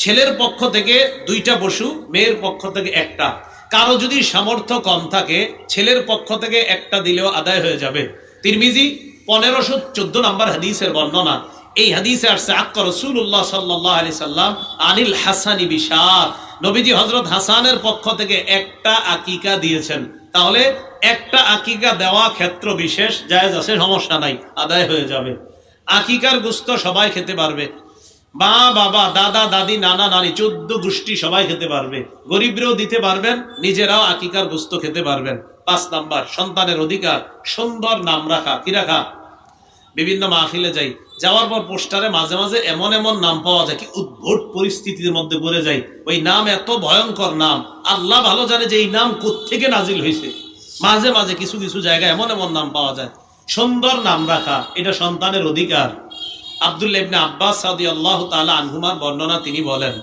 Speaker 1: ছেলের পক্ষ থেকে 2টা পশু, মেয়ের পক্ষ থেকে একটা। কারো যদি সামর্থ্য কম থাকে ছেলের পক্ষ থেকে একটা দিলেও আদায় হয়ে যাবে। তিরমিজি 1514 নম্বর হাদিসের বর্ণনা। এই হাদিসে আসছে আক্কা রাসূলুল্লাহ সাল্লাল্লাহু আলাইহি সাল্লাম আনিল হাসানি বিশার, নবীজি হযরত হাসানের পক্ষ থেকে একটা আকিকা দিয়েছেন। তাহলে একটা আকিকা দেওয়া ক্ষেত্র বিশেষ জায়েজ আছে, সমস্যা নাই, আদায় হয়ে যাবে। আকিকার গোশত সবাই খেতে পারবে, মা বাবা দাদা দাদি নানা নানি 14 গোষ্ঠী সবাই খেতে পারবে, গরিবরাও দিতে পারবেন, নিজেরাও আকিকার গোশত খেতে পারবেন। 5 নাম্বার, সন্তানের অধিকার, সুন্দর নাম রাখা। কি রাখা? বিভিন্ন মাহফিলে যাই, যাওয়ার পর পোস্টারে মাঝে মাঝে এমন এমন নাম পাওয়া যায় কি উদ্ভট পরিস্থিতির মধ্যে পড়ে যায়। ওই নাম এত ভয়ঙ্কর নাম, আল্লাহ ভালো জানে যে এই নাম কোত্থেকে নাজিল হয়েছে। মাঝে মাঝে কিছু কিছু জায়গায় এমন এমন নাম পাওয়া যায়। সুন্দর নাম রাখা এটা সন্তানের অধিকার। আব্দুল্লাহ ইবনে আব্বাস রাদিয়াল্লাহু তাআলা আনহুমার বর্ণনা, তিনি বলেন,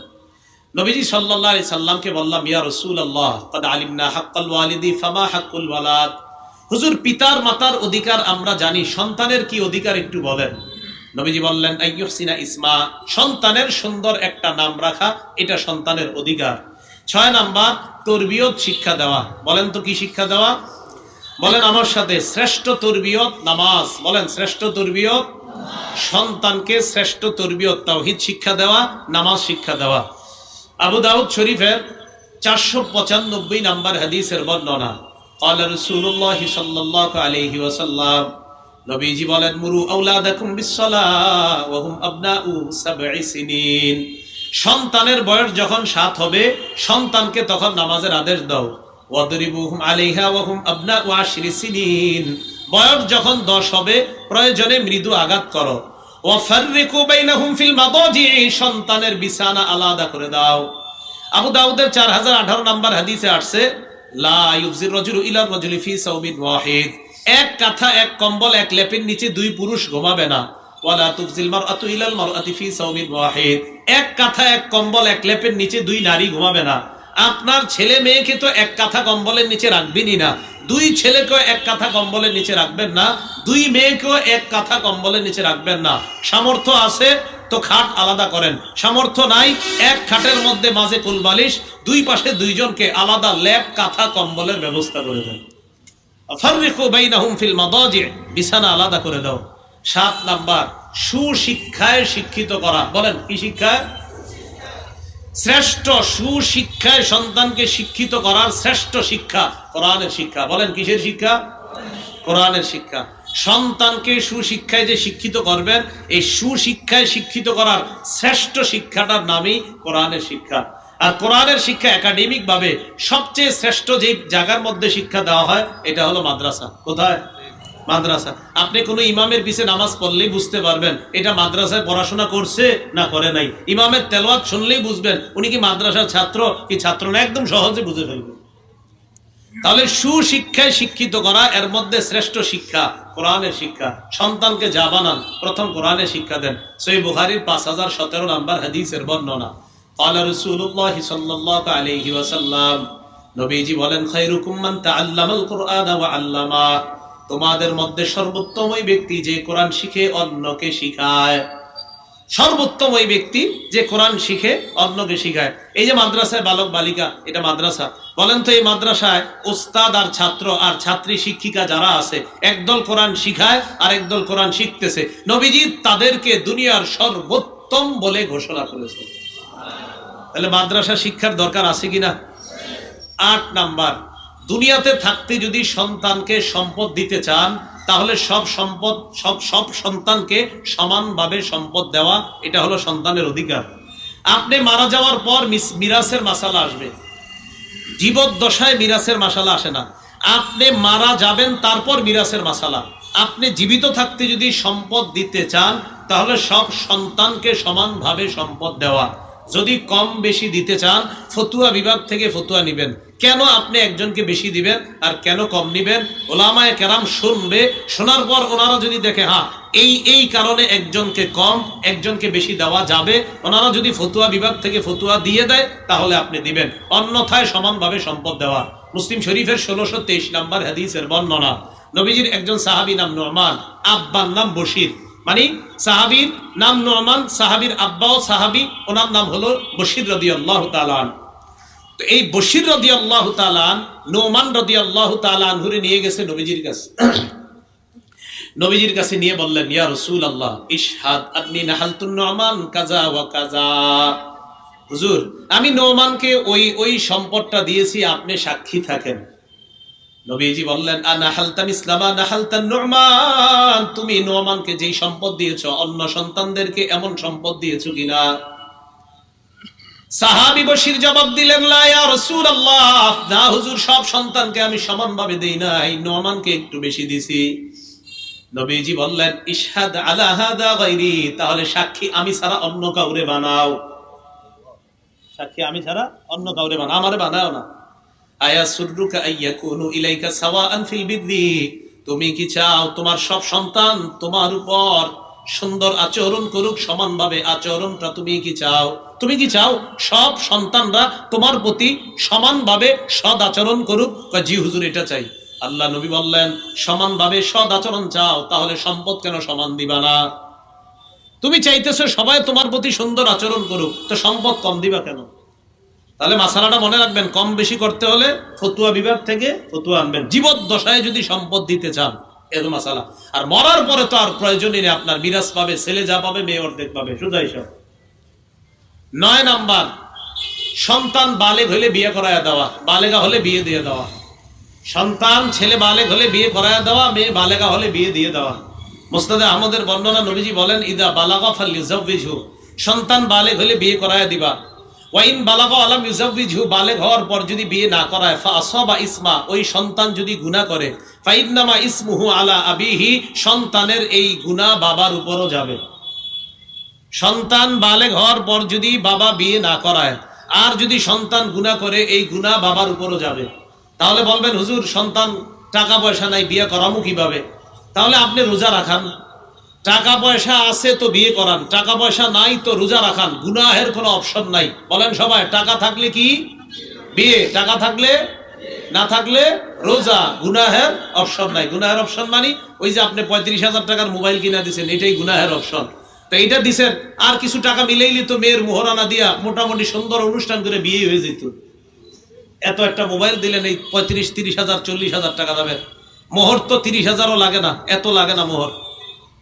Speaker 1: নবীজি সাল্লাল্লাহু আলাইহি সাল্লামকে বললাম, ইয়া রাসূলুল্লাহ ক্বাদ আলিমনা হাক্কাল ওয়ালিদি ফামা হাক্কুল ওয়ালাদ, হুজুর পিতার মাতার অধিকার আমরা জানি, সন্তানের কি অধিকার একটু বলেন। নবীজি বললেন, আইয়ুহসিনা ইসমা, সন্তানের সুন্দর একটা নাম রাখা এটা সন্তানের অধিকার। 6 নাম্বার, তরবিয়ত শিক্ষা দেওয়া। বলেন তো কি শিক্ষা দেওয়া? বলেন আমার সাথে, শ্রেষ্ঠ তরবিয়ত নামাজ। বলেন শ্রেষ্ঠ তরবিয়ত সন্তানকে শ্রেষ্ঠ তরবিয়ত তাওহীদ শিক্ষা দেওয়া, নামাজ শিক্ষা দেওয়া। আবু দাউদ শরীফের 495 নম্বর হাদিসের বর্ণনা, قال رسول الله صلى الله عليه وسلم, নবীজি বলেন, মুরু আওলাদাকুম বিসসালাহ ওয়া হুম আবনাউ 7 সিনিন, সন্তানের বয়স যখন 7 হবে সন্তানকে তখন নামাজের আদেশ দাও। ওয়াদরিবুহুম আলাইহা ওয়া হুম আবনাউ 10 সিনিন, বয়স যখন 10 হবে প্রয়োজনে মৃদু আঘাত করো। ওয়াফাররিকু বাইনাহুম ফিল মাদাজি, সন্তানের বিছানা আলাদা করে দাও। আবু দাউদের 4018 নম্বর হাদিসে আসছে, লা ইউফজির রাজুলু ইলা রাজুলি ফি সাওবিন ওয়াহিদ, এক কাঁথা এক কম্বল এক লেপের নিচে 2 পুরুষ ঘুমাবে না। ওয়ালা তুফজিল মারআতু ইলাল মারআতি ফি সাওবিন ওয়াহিদ, এক কাঁথা এক কম্বল এক লেপের নিচে 2 নারী ঘুমাবে না। আপনার ছেলে মেয়েকে তো এক কাঁথা কম্বলের নিচে রাখবেনই না, 2 ছেলেকেও এক কাঁথা কম্বলের নিচে রাখবেন না, 2 মেয়েকেও এক কাঁথা কম্বলের নিচে রাখবেন না। সামর্থ্য আছে তো খাট আলাদা করেন, সামর্থ্য নাই এক খাটের মধ্যে মাঝে কুলবালিশ, 2 পাশে 2 জনকে আলাদা লেপ কাঁথা কম্বলের ব্যবস্থা করে দেন। ফাররিকু বাইনাহুম ফিল মাদাজি, বিছানা আলাদা করে দাও। 7 নাম্বার, সুশিক্ষায় শিক্ষিত করা। বলেন কি শিক্ষা? শ্রেষ্ঠ সুশিক্ষায় সন্তানকে শিক্ষিত করার শ্রেষ্ঠ শিক্ষা কোরআনের শিক্ষা। বলেন কিসের শিক্ষা? কোরআনের শিক্ষা। সন্তানকে সুশিক্ষায় যে শিক্ষিত করবেন, এই সুশিক্ষায় শিক্ষিত করার শ্রেষ্ঠ শিক্ষাটার নামই কোরআনের শিক্ষা। আর কোরআনের শিক্ষা একাডেমিক ভাবে সবচেয়ে শ্রেষ্ঠ যে জায়গার মধ্যে শিক্ষা দেওয়া হয় এটা হলো মাদ্রাসা। কোথায়? মাদ্রাসা। আপনি কোনো ইমামের পিছে নামাজ পড়লেই বুঝতে পারবেন এটা মাদ্রাসায় পড়াশোনা করছে না করে নাই। ইমামের তেলাওয়াত শুনলেই বুঝবেন উনি কি মাদ্রাসার ছাত্র কি ছাত্র না, একদম সহজে বুঝে ফেলবেন। তাহলে সুশিক্ষায় শিক্ষিত করা, এর মধ্যে শ্রেষ্ঠ শিক্ষা কোরআনের শিক্ষা। সন্তানকে যা বানান প্রথম কোরআনের শিক্ষা দেন। সহিহ বুখারীর 5017 নম্বর হাদিসের বর্ণনা, قال رسول الله صلى الله عليه وسلم, নবীজি বলেন, খায়রুকুম মান তাআল্লামাল কুরআন ওয়া আল্লামা, তোমাদের মধ্যে সর্বোত্তম ওই ব্যক্তি যে কোরআন শিখে অন্যকে শিখায়। সর্বোত্তম ওই ব্যক্তি যে কোরআন শিখে অন্যকে শিখায়। এই যে মাদ্রাসায় বালক বালিকা, এটা মাদ্রাসা। বলেন তো এই মাদ্রাসায় ওস্তাদ আর ছাত্র আর ছাত্রী শিক্ষিকা যারা আছে, একদল কোরআন শিখায় আর একদল কোরআন শিখতেছে। নবীজি তাদেরকে দুনিয়ার সর্বোত্তম বলে ঘোষণা করেছে। তাহলে মাদ্রাসা শিক্ষার দরকার আছে কিনা? 8 নাম্বার, দুনিয়াতে থাকতে যদি সন্তানকে সম্পদ দিতে চান তাহলে সব সন্তানকে সমানভাবে সম্পদ দেওয়া, এটা হলো সন্তানের অধিকার। আপনি মারা যাওয়ার পর মিরাসের মাসালা আসবে, জীবদ্দশায় মিরাসের মাসালা আসে না। আপনি মারা যাবেন তারপর মিরাসের মাসালা। আপনি জীবিত থাকতে যদি সম্পদ দিতে চান তাহলে সব সন্তানকে সমানভাবে সম্পদ দেওয়া। যদি কম বেশি দিতে চান ফতুয়া বিভাগ থেকে ফতুয়া নিবেন, কেন আপনি একজনকে বেশি দিবেন আর কেন কম নিবেন। ওলামায়ে কেরাম শুনবে, শোনার পর ওনারা যদি দেখে হ্যাঁ এই কারণে একজনকে কম একজনকে বেশি দেওয়া যাবে, ওনারা যদি ফতুয়া বিভাগ থেকে ফতুয়া দিয়ে দেয় তাহলে আপনি দিবেন, অন্যথায় সমানভাবে সম্পদ দেওয়া। মুসলিম শরীফের 1623 নম্বর হাদিসের বর্ণনা, নবীজির একজন সাহাবী নাম নুমান, আব্বার নাম বশির। মানে সাহাবীর নাম নুমান, সাহাবীর আব্বাও সাহাবী, ওনার নাম হলো বশির রাদিয়াল্লাহু তাআলা আনহু। তো এই বশির রাদিয়াল্লাহু তাআলা নুমান রাদিয়াল্লাহু তাআলা আনহুরে নিয়ে গেছে নবীজির কাছে। নবীজির কাছে নিয়ে বললেন, ইয়া রাসূলুল্লাহ ইশহাদ আন্নী নাহালতুন নুমান কাজা ওয়া কাজা, হুজুর আমি নুমানকে ওই সম্পদটা দিয়েছি, আপনি সাক্ষী থাকেন। নবীজি বললেন, আনাহালতান ইসলামা নাহালতান নুমান, তুমি নুমানকে যেই সম্পদ দিয়েছো অন্য সন্তানদেরকে এমন সম্পদ দিয়েছো কিনা? সাহাবী বশির জবাব দিলেন, লা ইয়া রাসূলুল্লাহ, না হুজুর সব সন্তানকে আমি সমানভাবে দেই নাই, নুমানকে একটু বেশি দিছি। নবীজি বললেন, ইশহাদ আলা হাদা গায়রি, তাহলে সাক্ষী আমি ছাড়া অন্য কাউরে বানাও। সাক্ষী আমি ছাড়া অন্য কাউরে বানাও, আমারে বানাও না। আয়াসুররুকা আইয়াকুনু ইলাইকা সাওয়াআন ফিল বিররি, তুমি কি চাও তোমার সব সন্তান তোমার উপর সুন্দর আচরণ করুক, সমানভাবে আচরণটা তুমি কি চাও? তুমি কি চাও সব সন্তানরা তোমার প্রতি সমানভাবে সদ আচরণ করুক? জি হুজুর এটা চাই। আল্লাহ নবী বললেন, সমানভাবে সদ আচরণ চাও তাহলে সম্পদ কেন সমান দিবা না? তুমি চাইতেছো সবাই তোমার প্রতি সুন্দর আচরণ করুক, তো সম্পদ কম দিবা কেন? তাহলে মাসালাটা মনে রাখবেন, কম বেশি করতে হলে ফতুয়া বিভাগ থেকে ফতুয়া আনবেন। জীবদ্দশায় যদি সম্পদ দিতে চান এত মাসালা। আর মরার পরে তো আর প্রয়োজনই নেই, আপনার মিরাজ পাবে, ছেলে যা পাবে মেয়ে অর্ধেক পাবে, সোজা হিসাব। 9 নাম্বার, সন্তান বালেগ হলে বিয়ে করায় দেওয়া, বালেগা হলে বিয়ে দিয়ে দেওয়া। সন্তান ছেলে বালেগ হলে বিয়ে করায় দেওয়া, মেয়ে বালেগা হলে বিয়ে দিয়ে দেওয়া। মুসনাদে আহমদের বর্ণনা, নবীজি বলেন ইদা বালাগা ফালইউযাওবিজহু, সন্তান বালেগ হলে বিয়ে করায় দিবা। ওয়াইন বালাগা আলাম ইউযাওবিজহু, বালেগ হওয়ার পর যদি বিয়ে না করায়, ফাআসাবা ইসমা, ওই সন্তান যদি গুনাহ করে, ফাইন্নামা ইসমুহু আলা আবিহি, সন্তানের এই গুনাহ বাবার উপরও যাবে। সন্তান বালেগ হওয়ার পর যদি বাবা বিয়ে না করায় আর যদি সন্তান গুনাহ করে, এই গুনাহ বাবার উপরও যাবে। তাহলে বলবেন হুজুর সন্তান টাকা পয়সা নাই, বিয়ে করামু কিভাবে? তাহলে আপনি রোজা রাখান, টাকা পয়সা আছে তো বিয়ে করান, টাকা পয়সা নাই তো রোজা রাখান, গুনাহের কোনো অপশন নাই। বলেন সবাই, টাকা থাকলে কি বিয়ে, টাকা থাকলে, না থাকলে রোজা, গুনাহের অপশন নাই। গুনাহের অপশন মানে ওই যে আপনি 35,000 টাকার মোবাইল কিনা দিচ্ছেন, এটাই গুনাহের অপশন। তো এইটা দিচ্ছেন, আর কিছু টাকা মিলেইলি তো মেয়ের মোহরানা দিয়া মোটামুটি সুন্দর অনুষ্ঠান করে বিয়ে হয়ে যেত। এত একটা মোবাইল দিলেন, এই 35, 30,000, 40,000 টাকা দামের মোহর, তো 30,000ও লাগে না, এত লাগে না মোহর।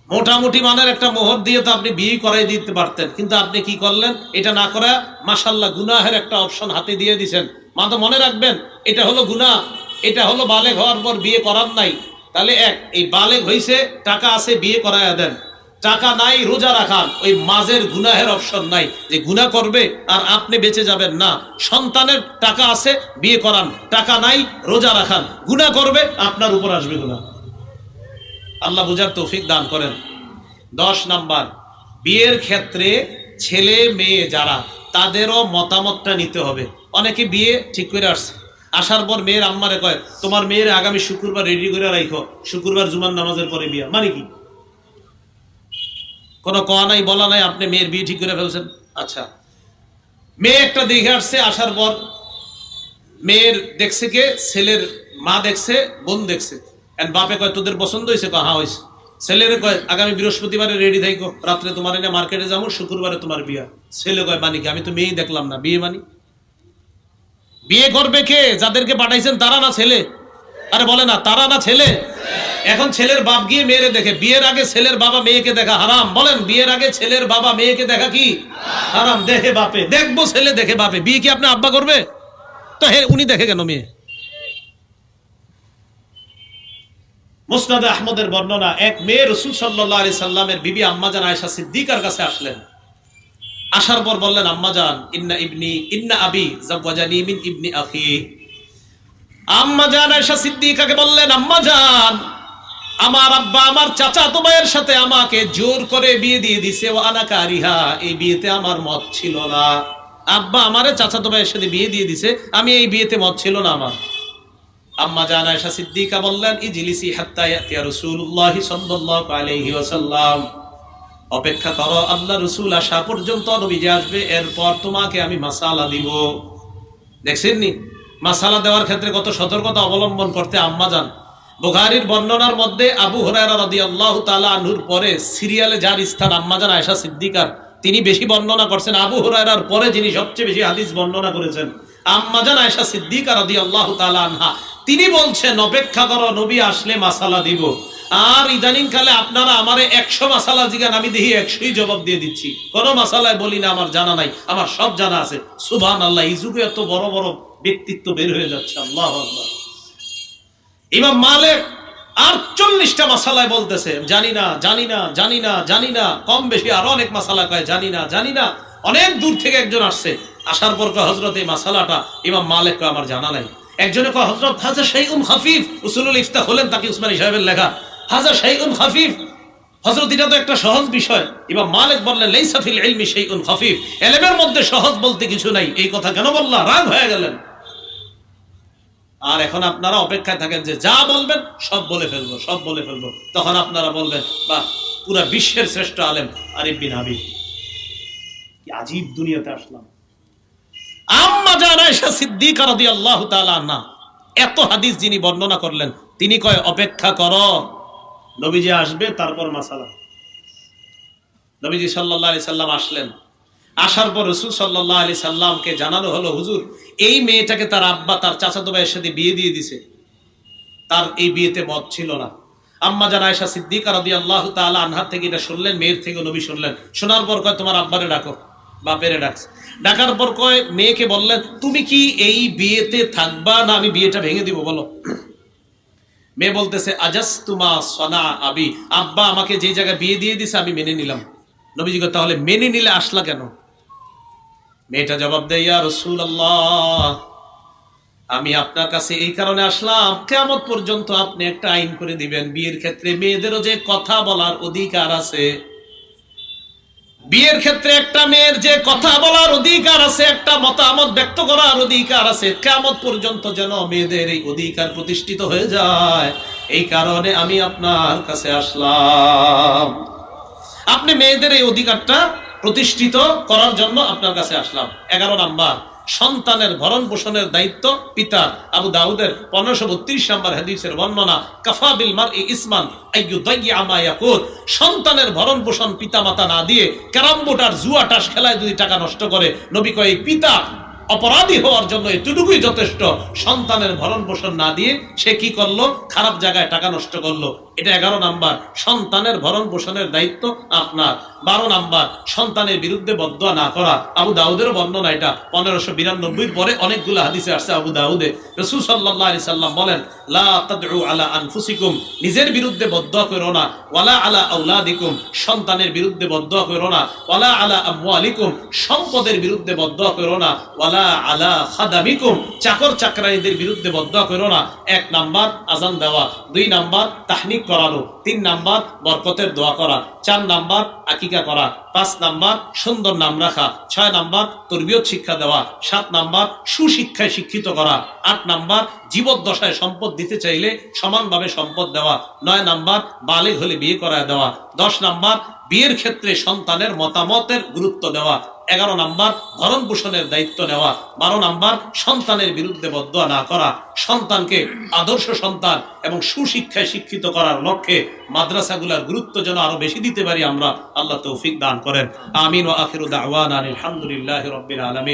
Speaker 1: মোটামুটি মানের একটা মোহর দিয়ে তো আপনি বিয়ে করাই দিতে পারতেন, কিন্তু আপনি কি করলেন? এটা না করে মাশাআল্লাহ গুনাহের একটা অপশন হাতে দিয়ে দিছেন। তো মনে রাখবেন, এটা হলো গুনাহ, এটা হলো বালেগ হওয়ার পর বিয়ে করার নাই। তাহলে এই বালেগ হইছে, টাকা আছে, বিয়ে করায়া দেন। টাকা নাই, রোজা রাখান, ওই মাঝের গুনাহের অপশন নাই যে গুনাহ করবে আর আপনি বেঁচে যাবেন না। সন্তানের টাকা আছে, বিয়ে করান, টাকা নাই, রোজা রাখান, গুনাহ করবে, আপনার উপর আসবে গুনাহ। আল্লাহ বুঝার তৌফিক দান করেন। 10 নাম্বার, বিয়ের ক্ষেত্রে ছেলে মেয়ে যারা, তাদেরও মতামতটা নিতে হবে। অনেকে বিয়ে ঠিক করে আসছে, আসার পর মেয়ের আম্মারে কয় তোমার মেয়ের আগামী শুক্রবার রেডি করে রাখো, শুক্রবার জুমার নামাজের পরে বিয়ে। মানে কি? কোনো কওয়া নাই, বলা নাই, আপনি মেয়ের বিয়ে ঠিক করে ফেলছেন। আচ্ছা, মেয়ে একটা দেখে আসছে, আসার পর মেয়ের দেখছে কে? ছেলের মা দেখছে, বোন দেখছে। বাপে কয় তোদের পছন্দ হয়েছে? হ্যাঁ হয়েছে। ছেলেরে কয় আগামী বৃহস্পতিবারে রেডি থাকো, রাত্রে তোমার এনে মার্কেটে যাবো, শুক্রবারে তোমার বিয়া। ছেলে কয় মানি কি? আমি তো মেয়েই দেখলাম না, বিয়ে মানি? বিয়ে করবে কে? যাদেরকে পাঠাইছেন তারা না ছেলে? আরে বলে না, তারা না ছেলে? এখন ছেলের বাপ গিয়ে মেয়েরে দেখে। বিয়ের আগে ছেলের বাবা মেয়েকে দেখা হারাম। বলেন, বিয়ের আগে ছেলের বাবা মেয়েকে দেখা কি হারাম? দেখে বাপে, দেখবো ছেলে দেখে বাপে। বিয়ে কি আপনি আব্বা করবে? তো হে, উনি দেখে কেন মেয়ে? মুসনাদে আহমদের বর্ণনা, এক মেয়ে রাসূল সাল্লাল্লাহু আলাইহি সাল্লামের বিবি আম্মাজান আয়েশা সিদ্দিকার কাছে আসলেন। আসার পর বললেন, আম্মাজান ইন্না আবি যাওয়াজানি মিন ইবনি আখি। আম্মাজান আয়েশা সিদ্দিকাকে বললেন, আম্মাজান, আমার আব্বা আমার চাচাতো ভাইয়ের সাথে আমাকে জোর করে বিয়ে দিয়ে দিছে, ও আনা কারিহা, এই বিয়েতে আমার মত ছিল না। আব্বা আমারে চাচাতো ভাইয়ের সাথে বিয়ে দিয়ে দিছে, আমি এই বিয়েতে মত ছিল না আমার। আম্মা জান আয়েশা সিদ্দিকা বললেন, ইজলিসি হাত্তা ইয়াতিয়া রাসূলুল্লাহ সাল্লাল্লাহু আলাইহি ওয়াসাল্লাম, অপেক্ষা করো, আল্লাহ রাসূল আসা পর্যন্ত, নবীজি আসবে, এরপর তোমাকে আমি মাসালা দিব। দেখছেন নি মাসালা দেওয়ার ক্ষেত্রে কত সতর্কতা অবলম্বন করতে আম্মা জান। বুখারীর বর্ণনার মধ্যে আবু হুরায়রা রাদিয়াল্লাহু তাআলা আনহুর পরে সিরিয়ালে যার স্থান আম্মা জান আয়েশা সিদ্দিকার, তিনি বেশি বর্ণনা করছেন। আবু হুরায়রার পরে যিনি সবচেয়ে বেশি হাদিস বর্ণনা করেছেন, আম্মা জান আয়েশা সিদ্দিকা রাদিয়াল্লাহু তাআলা আনহা, তিনি বলছেন অপেক্ষা করো, নবী আসলে মাসালা দিব। আর ইদানিং কালে আপনারা আমারে 100 মাসালা জিগান, আমি দেখি 100ই জবাব দিয়ে দিচ্ছি। কোন মাসালায় বলি না আমার জানা নাই, আমার সব জানা আছে। সুবহানাল্লাহ, এই যুগে এত বড় বড় ব্যক্তিত্ব বের হয়ে যাচ্ছে। আল্লাহু আকবার। ইমাম মালিক 48টা মাসালায় বলতেছে জানি না, জানি না, জানি না, জানি না। কম বেশি আরো অনেক মাসালা কয় জানি না, জানি না। অনেক দূর থেকে একজন আসছে, আসার পর কয় হযরত এই মাসালাটা ইমাম মালিক কয় আমার জানা নাই। একজনে কয় হযরত হাযা শাইউন খাফিফ, উসুলুল ইফতাহ হলেন তাকি উসমানী সাহেবের লেখা, হাযা শাইউন খাফিফ, হযরত এটা তো একটা সহজ বিষয়। ইমাম মালিক বললেন লাইসা ফিল ইলমি শাইউন খাফিফ, ইলমের মধ্যে সহজ বলতে কিছু নাই। এই কথা কেন বললা? রাগ হয়ে গেলেন। আর এখন আপনারা অপেক্ষায় থাকেন যে যা বলবেন সব বলে ফেলবো, সব বলে ফেলবো। তখন আপনারা বলবেন বাহ, পুরা বিশ্বের শ্রেষ্ঠ আলেম আরিফ বিন হাবিব। কি আজীব দুনিয়াতে আসলাম। আম্মা জান আয়েশা সিদ্দিকা রাদিয়াল্লাহু তাআলা আনহা এত হাদিস যিনি বর্ণনা করলেন, তিনি কয় অপেক্ষা করো, নবীজি আসবে, তারপর মাসালা। নবীজি সাল্লাল্লাহু আলাইহি সাল্লাম আসলেন। আসার পর রাসূল সাল্লাল্লাহু আলাইহি সাল্লামকে জানানো হলো, হুজুর এই মেয়েটাকে তার আব্বা তার চাচাতো ভাইয়ের সাথে বিয়ে দিয়ে দিছে, তার এই বিয়েতে মত ছিল না। আম্মা জান আয়েশা সিদ্দিকা রাদিয়াল্লাহু তাআলা আনহা থেকে এটা শুনলেন, মেয়ের থেকে নবী শুনলেন। শোনার পর কয় তোমার আব্বারে ডাকো। বাপেরে ডাকছে। ডাকার পর কয় মেয়েকে বললেন তুমি কি এই বিয়েতে থাকবা না আমি বিয়েটা ভেঙে দিব বলো। মেয়ে বলতেছে আজাস্তুমা সনা আবি, আব্বা আমাকে যে জায়গায় বিয়ে দিয়ে দিছে আমি মেনে নিলাম। নবীজি কয় তাহলে মেনে নিলে আসলা কেন? মেয়েটা জবাব দেয় ইয়া রাসূলুল্লাহ, আমি আপনার কাছে এই কারণে আসলাম, কিয়ামত পর্যন্ত আপনি একটা আইন করে দিবেন, বিয়ের ক্ষেত্রে মেয়েদেরও যে কথা বলার অধিকার আছে। বিয়ের ক্ষেত্রে একটা মেয়ের যে কথা বলার অধিকার আছে, একটা মতামত ব্যক্ত করার অধিকার আছে, কিয়ামত পর্যন্ত যেন মেয়েদের এই অধিকার প্রতিষ্ঠিত হয়ে যায়, এই কারণে আমি আপনার কাছে আসলাম। আপনি মেয়েদের এই অধিকারটা প্রতিষ্ঠিত করার জন্য আপনার কাছে আসলাম। 11 নাম্বার, সন্তানের ভরণ পোষণের দায়িত্ব পিতা। আবু দাউদের 1532 নম্বর হাদিসের বর্ণনা, কাফা বিল মারই ইসমান আইয়ুদাইয়া মা ইয়াকুল, সন্তানের ভরণ পোষণ পিতামাতা না দিয়ে ক্যারাম বোর্ড আর জুয়া টাস খেলায় যদি টাকা নষ্ট করে, নবী কয় এই পিতা অপরাধী হওয়ার জন্য এতটুকুই যথেষ্ট। সন্তানের ভরণ পোষণ না দিয়ে সে কি করলো? খারাপ জায়গায় টাকা নষ্ট করলো। এটা 11 নাম্বার, সন্তানের ভরণ পোষণের দায়িত্ব আপনার। 12 নাম্বার, সন্তানের বিরুদ্ধে বদদোয়া না করা। আবু দাউদেরও বর্ণনা এটা, 1592 পরে অনেকগুলো হাদিসে আসছে আবু দাউদে। রাসূল সাল্লাল্লাহু আলাইহি সাল্লাম বলেন লা তাদউ আলা আনফুসিকুম, নিজের বিরুদ্ধে বদদোয়া করো না, ওয়ালা আলা আওলাদিকুম, সন্তানের বিরুদ্ধে বদদোয়া করো না, ওয়ালা আলা আমওয়ালিকুম, সম্পদের বিরুদ্ধে বদদোয়া করো না, ওয়ালা আলা খাদামিকুম, চাকর চাকরানীদের বিরুদ্ধে বদদোয়া করো না। 1 নাম্বার আযান দেওয়া, 2 নাম্বার তাহনিক করানো, 3 নাম্বার বরকতের দোয়া করা, 4 নাম্বার আকিকা করা, 5 নাম্বার সুন্দর নাম রাখা, 6 নাম্বার তরবিয়ত শিক্ষা দেওয়া, 7 নাম্বার সুশিক্ষায় শিক্ষিত করা, 8 নাম্বার জীবদ্দশায় সম্পদ দিতে চাইলে সমানভাবে সম্পদ দেওয়া, 9 নাম্বার বালিগ হলে বিয়ে করায় দেওয়া, 10 নাম্বার বিয়ের ক্ষেত্রে সন্তানের মতামতের গুরুত্ব দেওয়া, 11 নাম্বার ভরণ পোষণের দায়িত্ব নেওয়া, 12 নাম্বার সন্তানের বিরুদ্ধে বদদোয়া না করা। সন্তানকে আদর্শ সন্তান এবং সুশিক্ষায় শিক্ষিত করার লক্ষ্যে মাদ্রাসাগুলোর গুরুত্ব যেন আরো বেশি দিতে পারি আমরা, আল্লাহ তৌফিক দান করেন। আমিন ওয়া আখিরু দাওয়ানা আলহামদুলিল্লাহি রাব্বিল আলামিন।